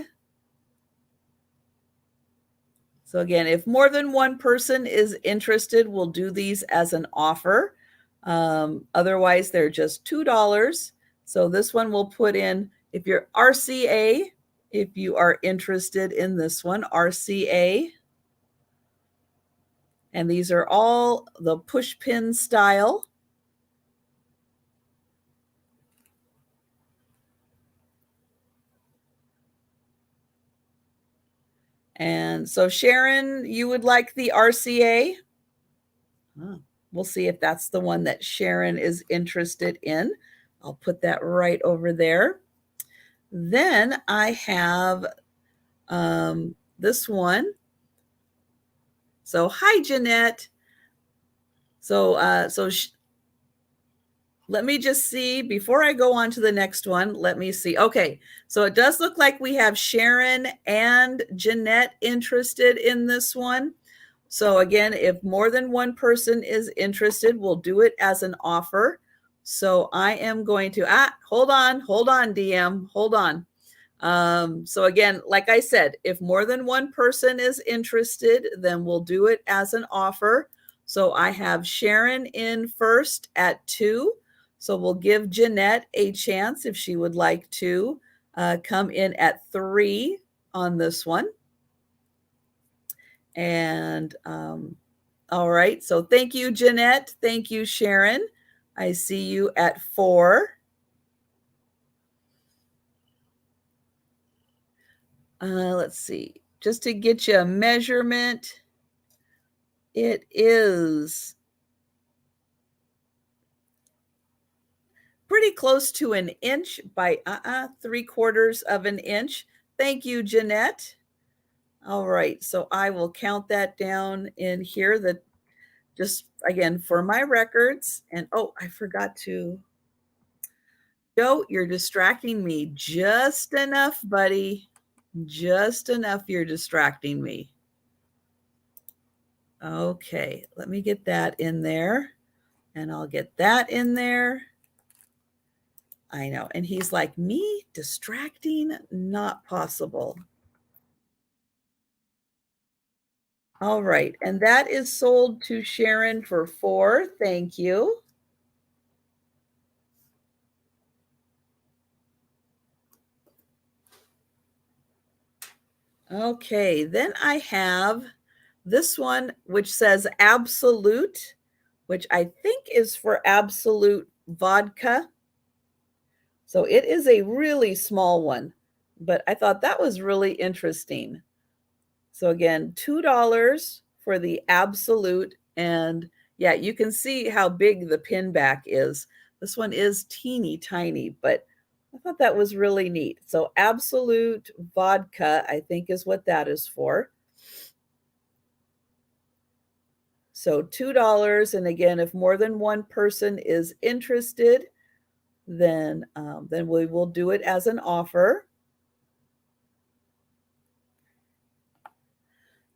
So again, if more than one person is interested, we'll do these as an offer. Otherwise, they're just $2. So this one we'll put in, if you're RCA, if you are interested in this one, RCA. And these are all the push pin style. And so Sharon, you would like the RCA? We'll see if that's the one that Sharon is interested in. I'll put that right over there. Then I have this one. So hi, Jeanette. So let me just see before I go on to the next one. Let me see. Okay, so it does look like we have Sharon and Jeanette interested in this one. So again, if more than one person is interested, we'll do it as an offer. So I am going to, hold on, DM, hold on. So again, like I said, if more than one person is interested, then we'll do it as an offer. So I have Sharon in first at 2. So we'll give Jeanette a chance if she would like to come in at 3 on this one. And all right, so thank you, Jeanette. Thank you, Sharon. I see you at 4. Let's see, just to get you a measurement, it is pretty close to an inch by 3/4 of an inch. Thank you, Jeanette. All right, so I will count that down in here, that just again for my records. And oh, I forgot to, Joe, you're distracting me just enough, buddy. Just enough, you're distracting me. Okay, let me get that in there, and I'll get that in there. I know. And he's like, me distracting? Not possible. All right. And that is sold to Sharon for 4. Thank you. Okay. Then I have this one, which says Absolute, which I think is for Absolute Vodka. So it is a really small one, but I thought that was really interesting. So again, $2 for the Absolute. And yeah, you can see how big the pin back is. This one is teeny tiny, but I thought that was really neat. So Absolute Vodka, I think, is what that is for. So $2. And again, if more than one person is interested, then we will do it as an offer.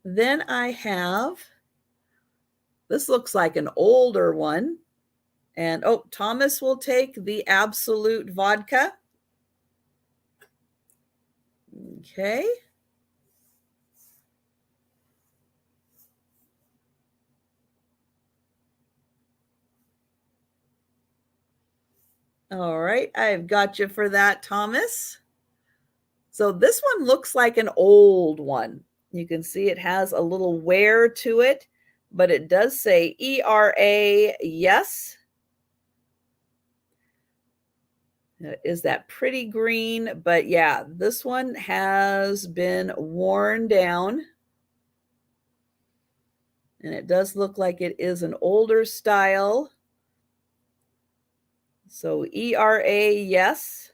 Then I have, this looks like an older one. And oh, Thomas will take the Absolute Vodka. Okay. All right, I've got you for that, Thomas. So this one looks like an old one. You can see it has a little wear to it, but it does say ERA, yes. Is that pretty green? But yeah, this one has been worn down. And it does look like it is an older style. So ERA, yes.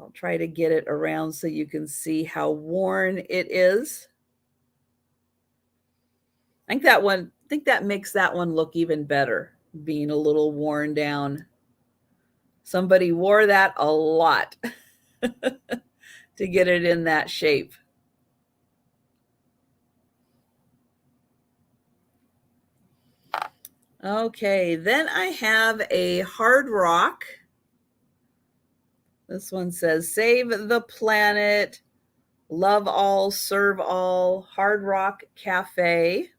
I'll try to get it around so you can see how worn it is. I think that makes that one look even better, being a little worn down. Somebody wore that a lot to get it in that shape. Okay, then I have a Hard Rock. This one says, save the planet, love all, serve all, Hard Rock Cafe.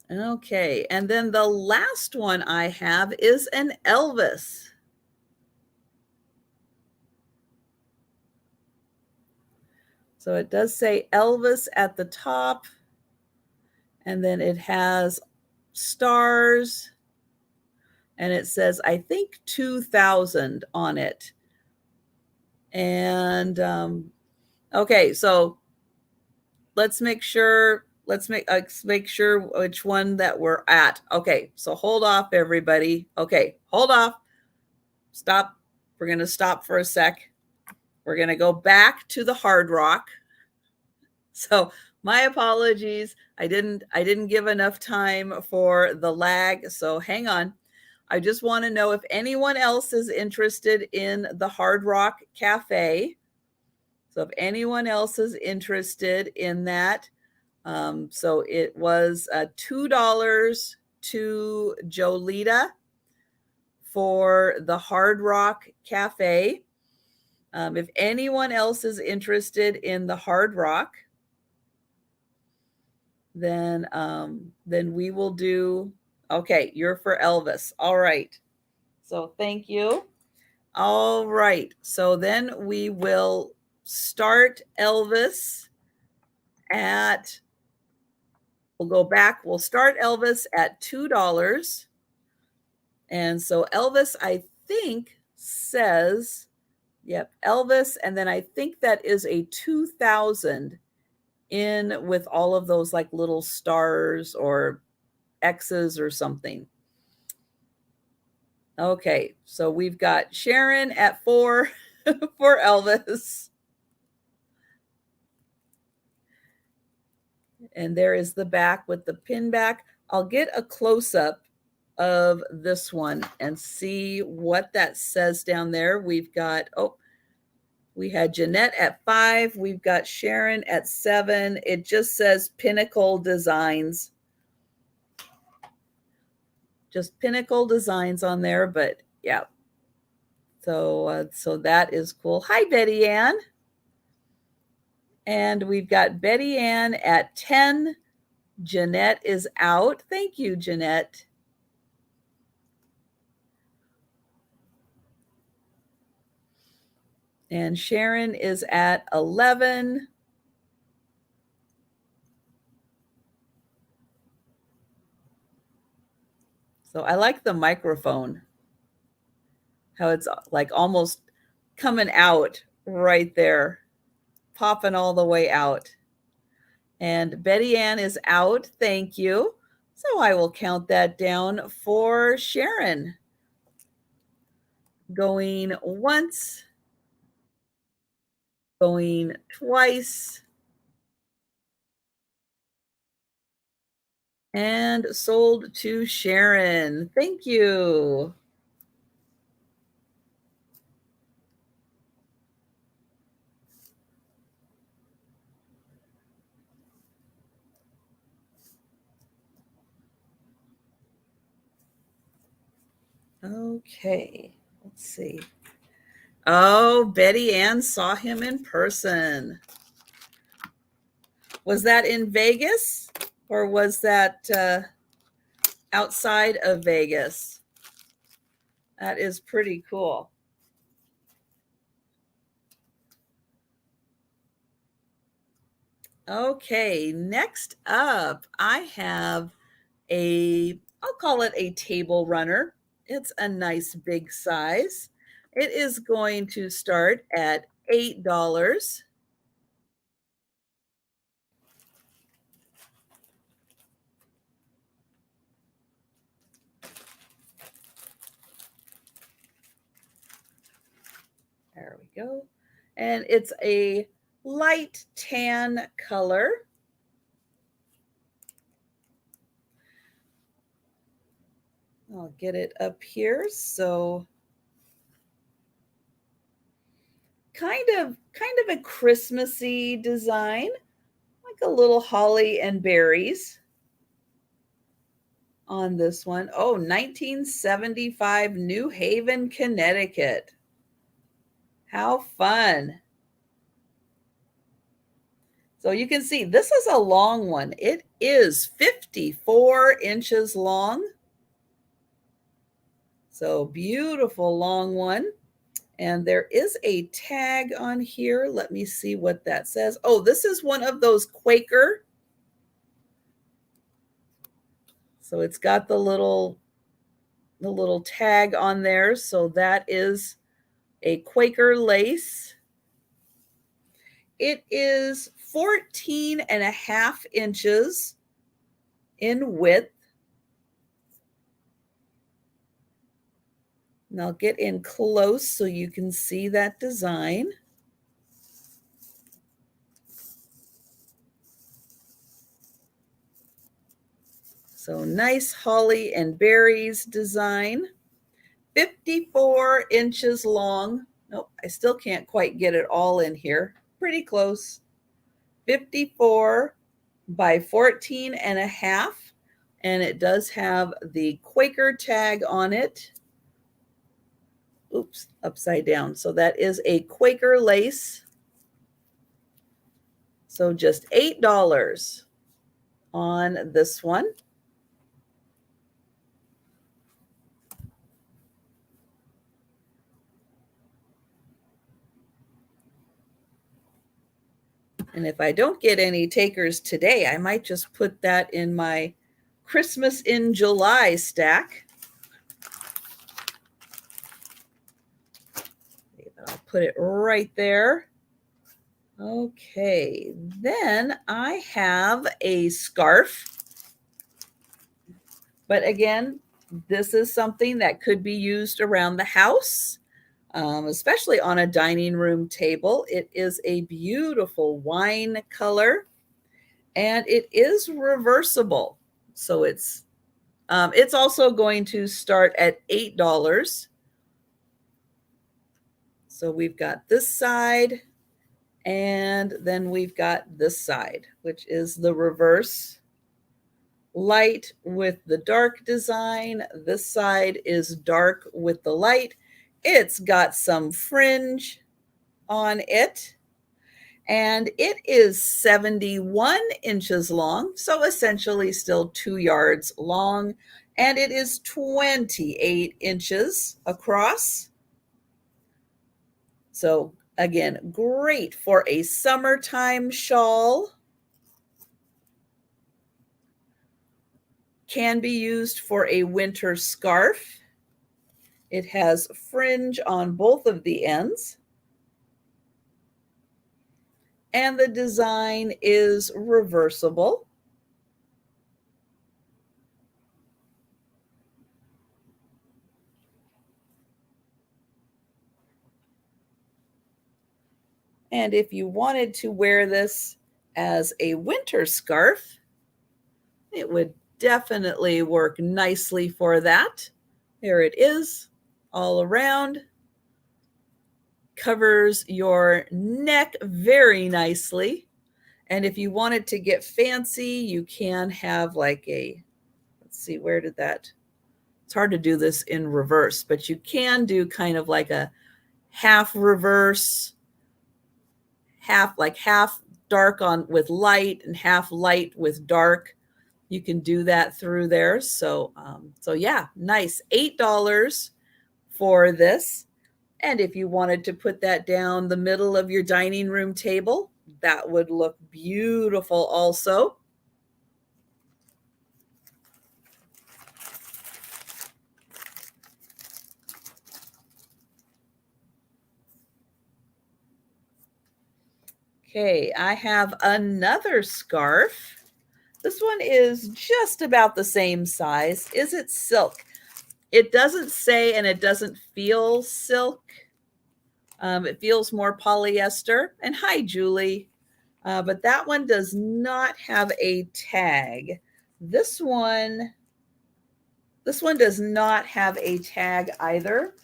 Okay, and then the last one I have is an Elvis. So it does say Elvis at the top, and then it has stars, and it says, I think 2000 on it. And okay, so let's make sure let's make sure which one that we're at. Okay, so hold off, everybody. Okay, hold off. Stop. We're going to stop for a sec. We're going to go back to the hard rock. So my apologies. I didn't give enough time for the lag. So hang on. I just want to know if anyone else is interested in the Hard Rock Cafe. So if anyone else is interested in that, so it was $2 to Jolita for the Hard Rock Cafe. If anyone else is interested in the Hard Rock, then we will do. Okay, you're for Elvis. All right. So thank you. All right. So then we will start Elvis at. We'll go back. We'll start Elvis at $2. And so Elvis, I think, says, yep, Elvis. And then I think that is a 2000 in with all of those like little stars or X's or something. Okay, so we've got Sharon at 4 for Elvis. And there is the back with the pin back. I'll get a close-up of this one and see what that says down there. We've got, we had Jeanette at 5. We've got Sharon at 7. It just says Pinnacle Designs. Just Pinnacle Designs on there, but yeah. So that is cool. Hi, Betty Ann. And we've got Betty Ann at 10. Jeanette is out. Thank you, Jeanette. And Sharon is at 11. So I like the microphone, how it's like almost coming out right there, popping all the way out. And Betty Ann is out. Thank you. So I will count that down for Sharon. Going once, going twice, and sold to Sharon. Thank you. Okay, let's see. Oh, Betty Ann saw him in person. Was that in Vegas or was that outside of Vegas? That is pretty cool. Okay, next up, I have I'll call it a table runner. It's a nice big size. It is going to start at $8. There we go. And it's a light tan color. I'll get it up here. So kind of a Christmassy design, like a little holly and berries on this one. Oh, 1975 New Haven, Connecticut. How fun. So you can see this is a long one. It is 54 inches long. So beautiful long one. And there is a tag on here. Let me see what that says. Oh, this is one of those Quaker. So it's got the little tag on there. So that is a Quaker lace. It is 14.5 inches in width. And I'll get in close so you can see that design. So nice holly and berries design. 54 inches long. Nope, I still can't quite get it all in here. Pretty close. 54 by 14.5. And it does have the Quaker tag on it. Oops, upside down. So that is a Quaker lace. So just $8 on this one. And if I don't get any takers today, I might just put that in my Christmas in July stack. I'll put it right there. Okay, then I have a scarf. But again, this is something that could be used around the house, especially on a dining room table. It is a beautiful wine color, and it is reversible. So it's also going to start at $8. So we've got this side, and then we've got this side, which is the reverse light with the dark design. This side is dark with the light. It's got some fringe on it, and it is 71 inches long, so essentially still 2 yards long, and it is 28 inches across. So again, great for a summertime shawl. Can be used for a winter scarf. It has fringe on both of the ends. And the design is reversible. And if you wanted to wear this as a winter scarf, it would definitely work nicely for that. There it is, all around. Covers your neck very nicely. And if you wanted to get fancy, you can have like a, let's see, where did that, it's hard to do this in reverse, but you can do kind of like a half reverse, half dark on with light and half light with dark. You can do that through there. So yeah, nice. $8 for this. And if you wanted to put that down the middle of your dining room table, that would look beautiful also. Okay, I have another scarf. This one is just about the same size. Is it silk? It doesn't say, and it doesn't feel silk. It feels more polyester. And hi, Julie. But that one does not have a tag. This one does not have a tag either.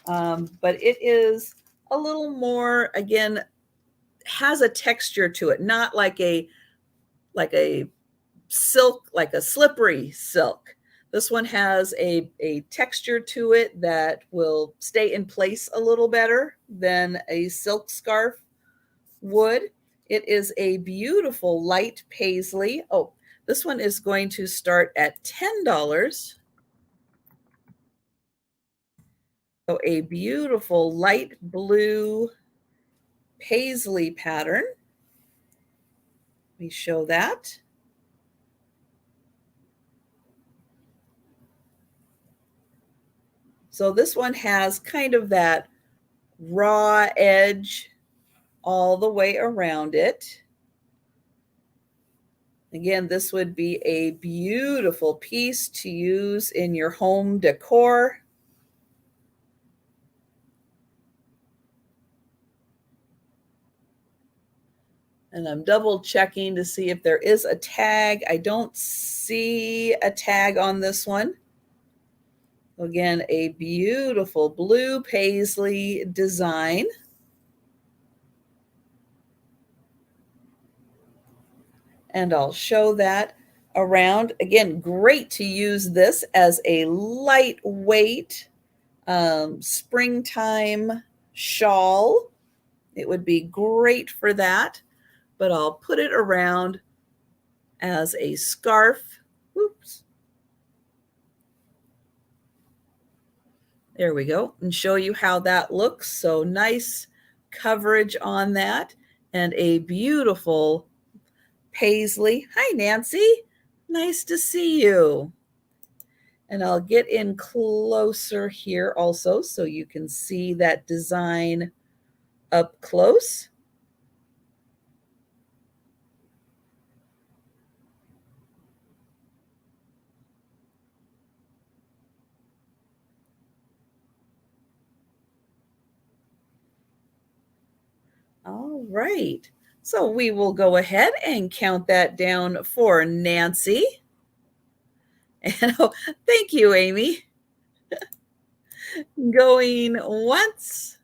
But it is a little more, again, has a texture to it, not like a silk, like a slippery silk. This one has a texture to it that will stay in place a little better than a silk scarf would. It is a beautiful light paisley. Oh, this one is going to start at $10. So a beautiful light blue paisley pattern. Let me show that. So this one has kind of that raw edge all the way around it. Again, this would be a beautiful piece to use in your home decor. And I'm double checking to see if there is a tag. I don't see a tag on this one. Again, a beautiful blue paisley design. And I'll show that around. Again, great to use this as a lightweight springtime shawl. It would be great for that, but I'll put it around as a scarf. Oops. There we go, and show you how that looks. So nice coverage on that, and a beautiful paisley. Hi, Nancy. Nice to see you. And I'll get in closer here also so you can see that design up close. All right. So we will go ahead and count that down for Nancy. And oh, thank you, Amy. Going once,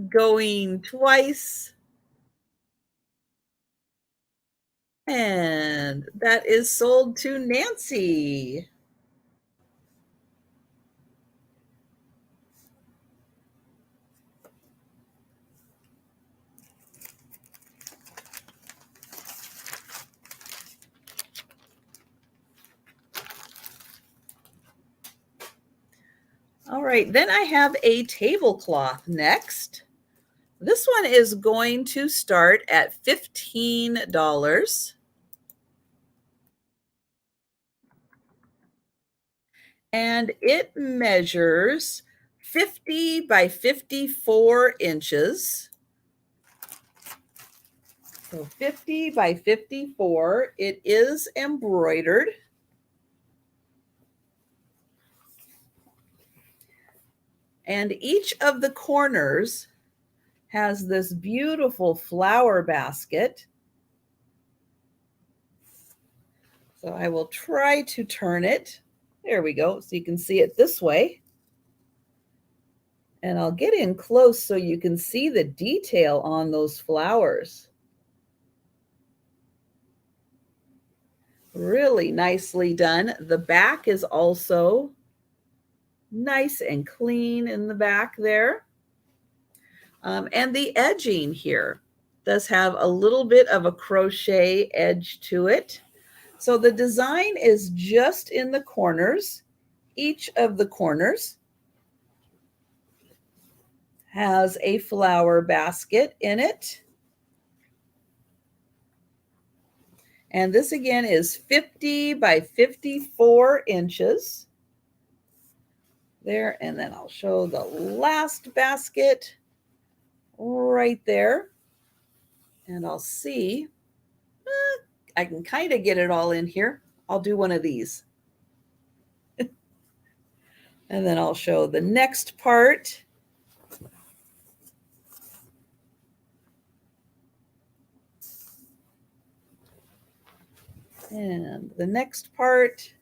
going twice, and that is sold to Nancy. All right, then I have a tablecloth next. This one is going to start at $15. And it measures 50 by 54 inches. So 50 by 54. It is embroidered. And each of the corners has this beautiful flower basket. So I will try to turn it. There we go. So you can see it this way. And I'll get in close so you can see the detail on those flowers. Really nicely done. The back is also nice and clean in the back there. And the edging here does have a little bit of a crochet edge to it. So the design is just in the corners. Each of the corners has a flower basket in it. And this again is 50 by 54 inches. There, and then I'll show the last basket right there. And I'll see, I can kind of get it all in here. I'll do one of these. And then I'll show the next part. And the next part.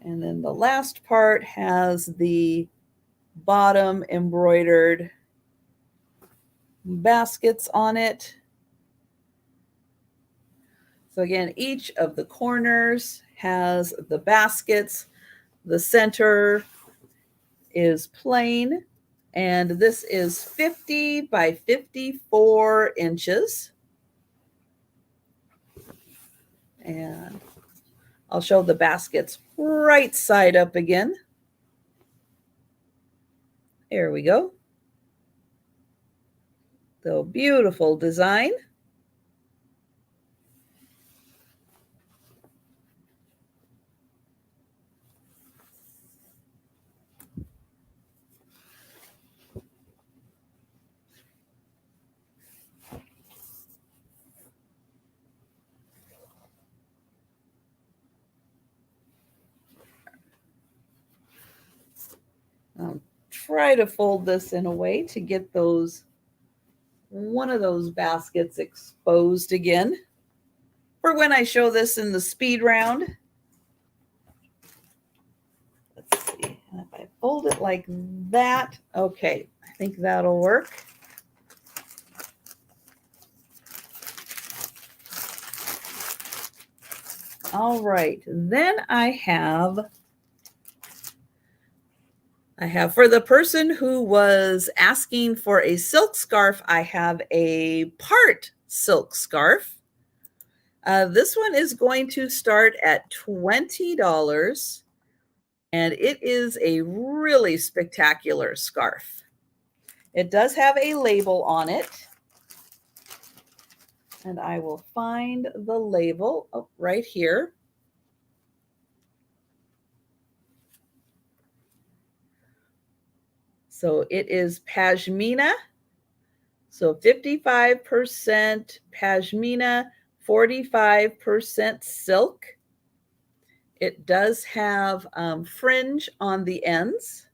And then the last part has the bottom embroidered baskets on it. So again, each of the corners has the baskets. The center is plain, and this is 50 by 54 inches. And I'll show the baskets right side up again. There we go. So beautiful design. try to fold this in a way to get one of those baskets exposed again for when I show this in the speed round. Let's see, if I fold it like that, okay, I think that'll work. All right, then I have for the person who was asking for a silk scarf, I have a part silk scarf. This one is going to start at $20, and it is a really spectacular scarf. It does have a label on it, and I will find the label right here. So it is pashmina. So 55% pashmina, 45% silk. It does have fringe on the ends.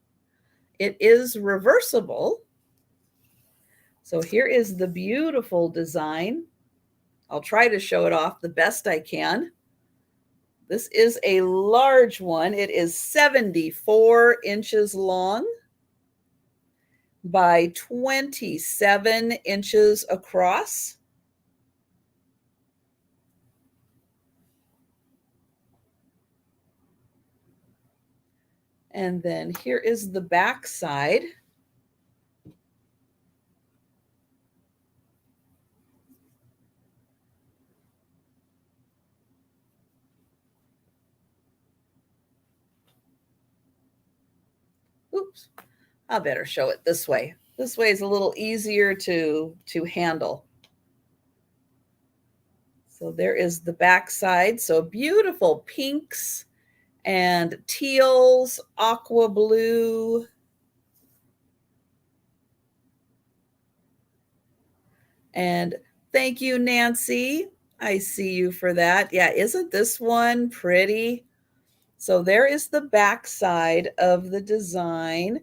It is reversible. So here is the beautiful design. I'll try to show it off the best I can. This is a large one. It is 74 inches long by 27 inches across. And then here is the back side. Oops, I better show it this way. This way is a little easier to handle. So there is the back side. So beautiful pinks and teals, aqua blue. And thank you, Nancy. I see you for that. Yeah, isn't this one pretty? So there is the back side of the design.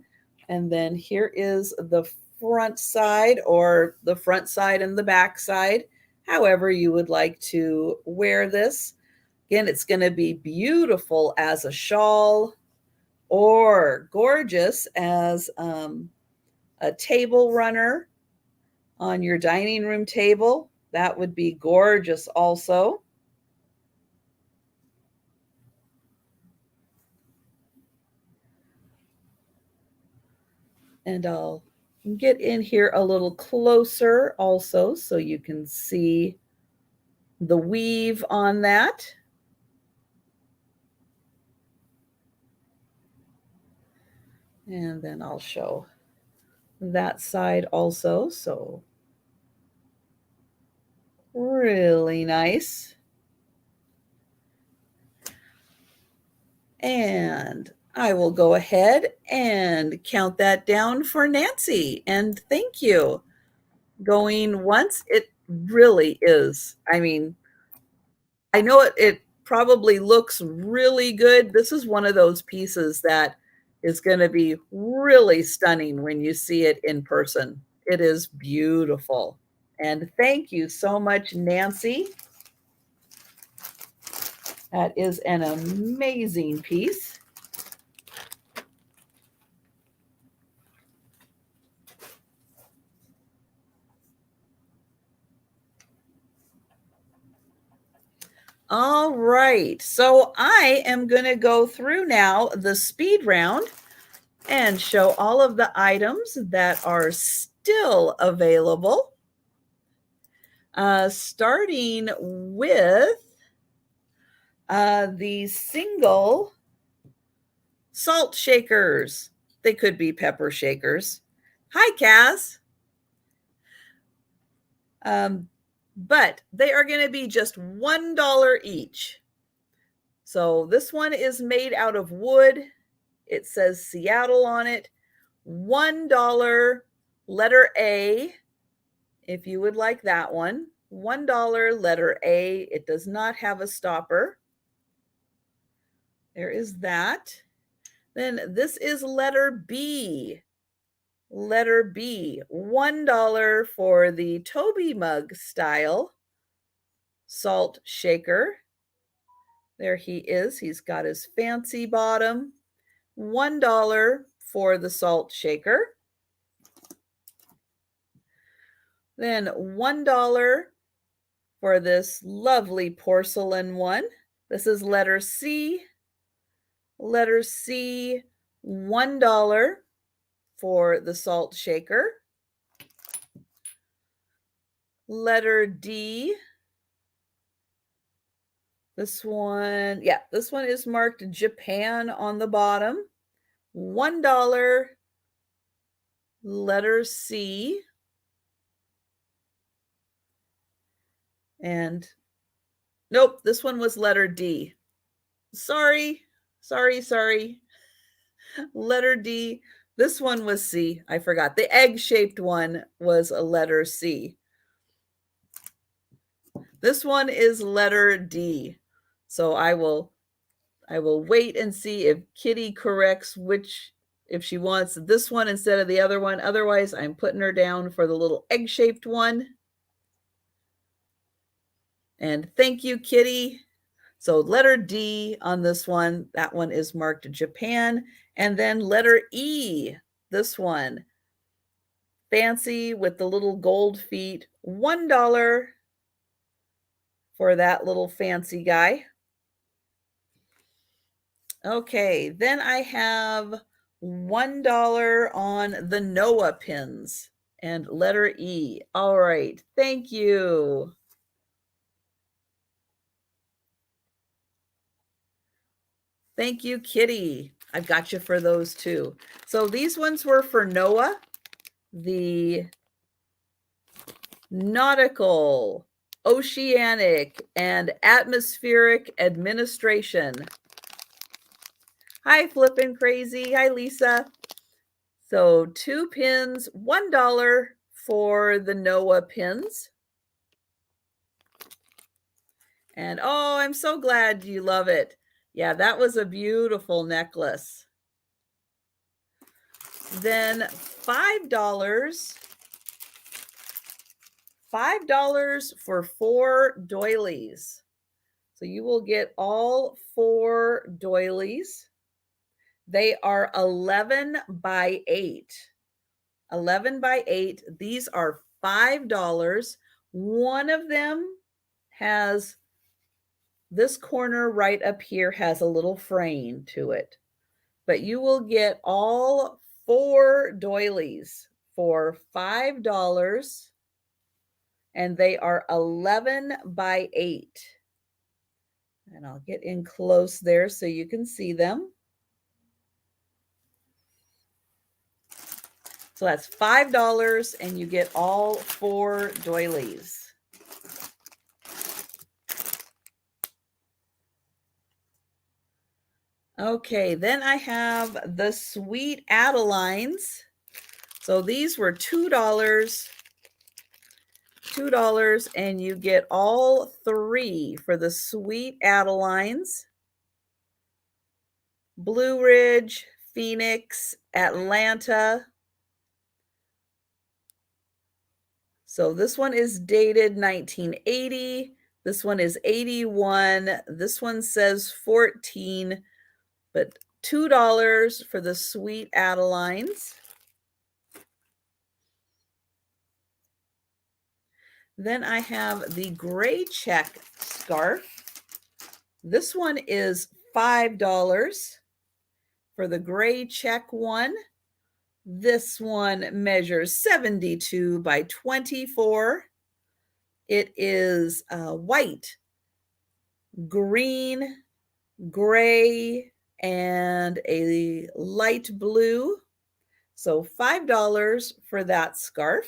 And then here is the front side, or the front side and the back side, however you would like to wear this. Again, it's going to be beautiful as a shawl or gorgeous as a table runner on your dining room table. That would be gorgeous also. And I'll get in here a little closer also so you can see the weave on that. And then I'll show that side also. So really nice. And I will go ahead and count that down for Nancy. And thank you. Going once, it really is. I mean, I know it probably looks really good. This is one of those pieces that is going to be really stunning when you see it in person. It is beautiful. And thank you so much, Nancy. That is an amazing piece. All right, so I am going to go through now the speed round and show all of the items that are still available. Starting with the single salt shakers. They could be pepper shakers. Hi, Kaz. But they are going to be just $1 each. So this one is made out of wood. It says Seattle on it. $1, letter A, if you would like that one. $1, letter A. It does not have a stopper. There is that. Then this is letter B. Letter B, $1 for the Toby mug style salt shaker. There he is. He's got his fancy bottom. $1 for the salt shaker. Then $1 for this lovely porcelain one. This is letter C. Letter C, $1 for the salt shaker. Letter D. This one is marked Japan on the bottom. $1. Letter C. And nope, this one was letter D. Sorry. Letter D. This one was C. I forgot. The egg-shaped one was a letter C. This one is letter D. So I will wait and see if Kitty corrects if she wants this one instead of the other one. Otherwise, I'm putting her down for the little egg-shaped one. And thank you, Kitty. So letter D on this one, that one is marked Japan. And then letter E, this one, fancy with the little gold feet, $1 for that little fancy guy. Okay, then I have $1 on the Noah pins and letter E. All right, thank you. Thank you, Kitty. I've got you for those too. So these ones were for Noah, the nautical, oceanic, and atmospheric administration. Hi, Flippin' Crazy. Hi, Lisa. So 2 pins, $1 for the Noah pins. And oh, I'm so glad you love it. Yeah, that was a beautiful necklace. Then $5 for 4 doilies. So you will get all 4 doilies. They are 11 by 8. 11 by 8. These are $5. One of them has this corner right up here has a little frame to it. But you will get all 4 doilies for $5. And they are 11 by 8. And I'll get in close there so you can see them. So that's $5 and you get all 4 doilies. Okay, then I have the Sweet Adelines. So these were $2. $2 and you get all 3 for the Sweet Adelines. Blue Ridge, Phoenix, Atlanta. So this one is dated 1980. This one is 81. This one says 14, but $2 for the Sweet Adelines. Then I have the gray check scarf. This one is $5 for the gray check one. This one measures 72 by 24. It is white, green, gray, and a light blue. So $5 for that scarf.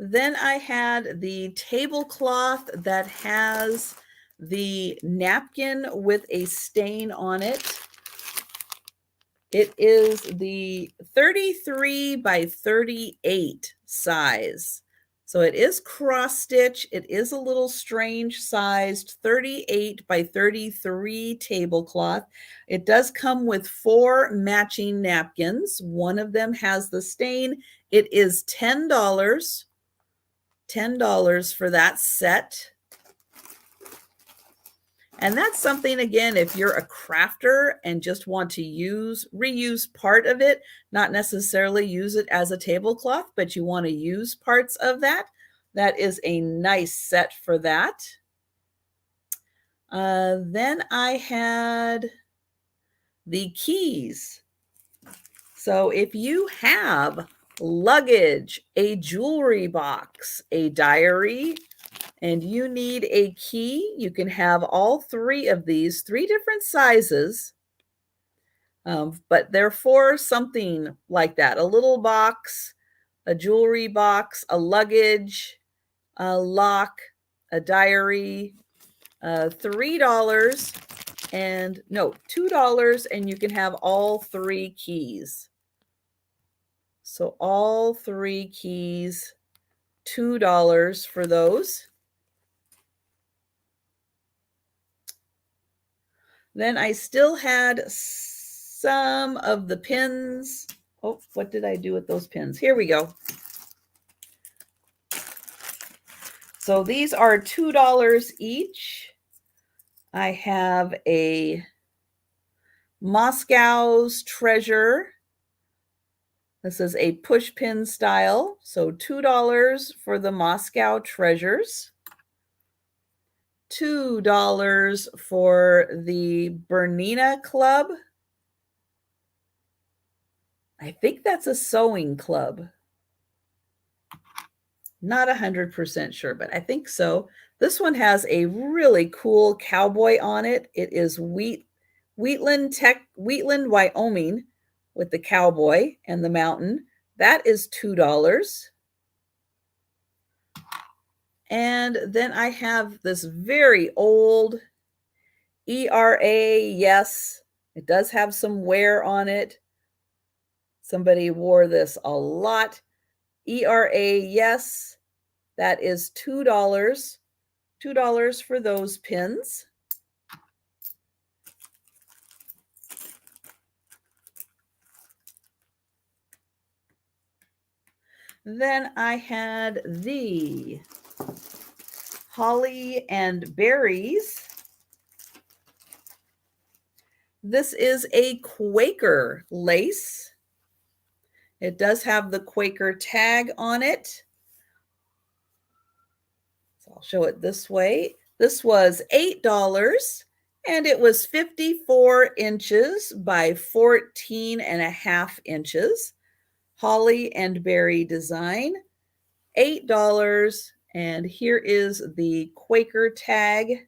Then I had the tablecloth that has the napkin with a stain on it. It is the 33 by 38 size. So it is cross stitch. It is a little strange sized 38 by 33 tablecloth. It does come with 4 matching napkins. One of them has the stain. It is $10. $10 for that set. And that's something, again, if you're a crafter and just want to reuse part of it, not necessarily use it as a tablecloth, but you want to use parts of that, that is a nice set for that. Then I had the keys. So if you have luggage, a jewelry box, a diary, and you need a key, you can have all 3 of these, 3 different sizes, but they're for something like that, a little box, a jewelry box, a luggage, a lock, a diary, $3 and no, $2, and you can have all 3 keys. So all 3 keys, $2 for those. Then I still had some of the pins. Oh, what did I do with those pins? Here we go. So these are $2 each. I have a Moscow's Treasure. This is a push pin style. So $2 for the Moscow Treasures. $2 for the Bernina Club. I think that's a sewing club. Not 100% sure, but I think so. This one has a really cool cowboy on it. It is Wheatland, Wyoming, with the cowboy and the mountain. That is $2. And then I have this very old ERA. Yes, it does have some wear on it. Somebody wore this a lot. ERA, yes, that is $2. $2 for those pins. Then I had the Holly and Berries. This is a Quaker lace. It does have the Quaker tag on it. So I'll show it this way. This was $8 and it was 54 inches by 14.5 inches. Holly and Berry design, $8. And here is the Quaker tag.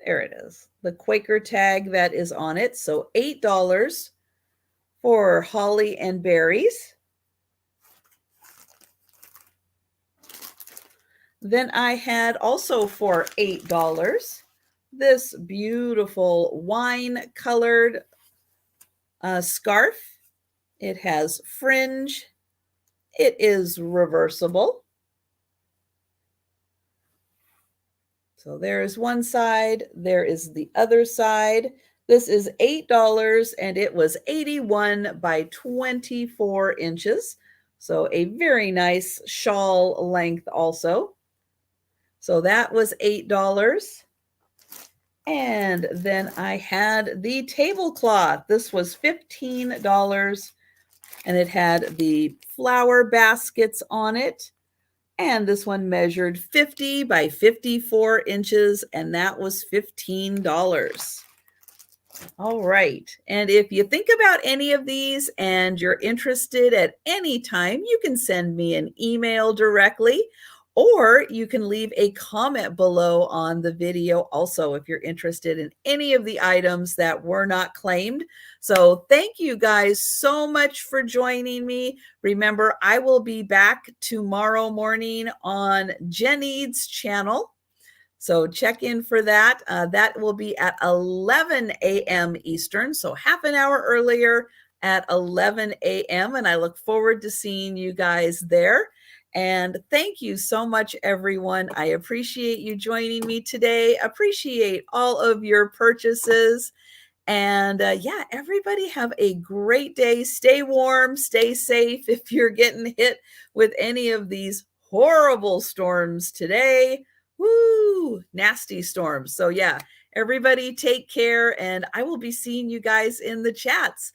There it is, the Quaker tag that is on it. So $8 for Holly and Berries. Then I had also for $8 this beautiful wine colored scarf. It has fringe. It is reversible. So there is one side, there is the other side. This is $8 and it was 81 by 24 inches. So a very nice shawl length also. So that was $8. And then I had the tablecloth. This was $15 and it had the flower baskets on it. And this one measured 50 by 54 inches, and that was $15. All right. And if you think about any of these and you're interested at any time, you can send me an email directly, or you can leave a comment below on the video also if you're interested in any of the items that were not claimed. So thank you guys so much for joining me. Remember, I will be back tomorrow morning on Jenny's channel. So check in for that. That will be at 11 a.m. Eastern, so half an hour earlier, at 11 a.m. And I look forward to seeing you guys there. And thank you so much, everyone. I appreciate you joining me today. Appreciate all of your purchases. And yeah, everybody have a great day. Stay warm, stay safe if you're getting hit with any of these horrible storms today. Woo, nasty storms. So yeah, everybody take care, and I will be seeing you guys in the chats.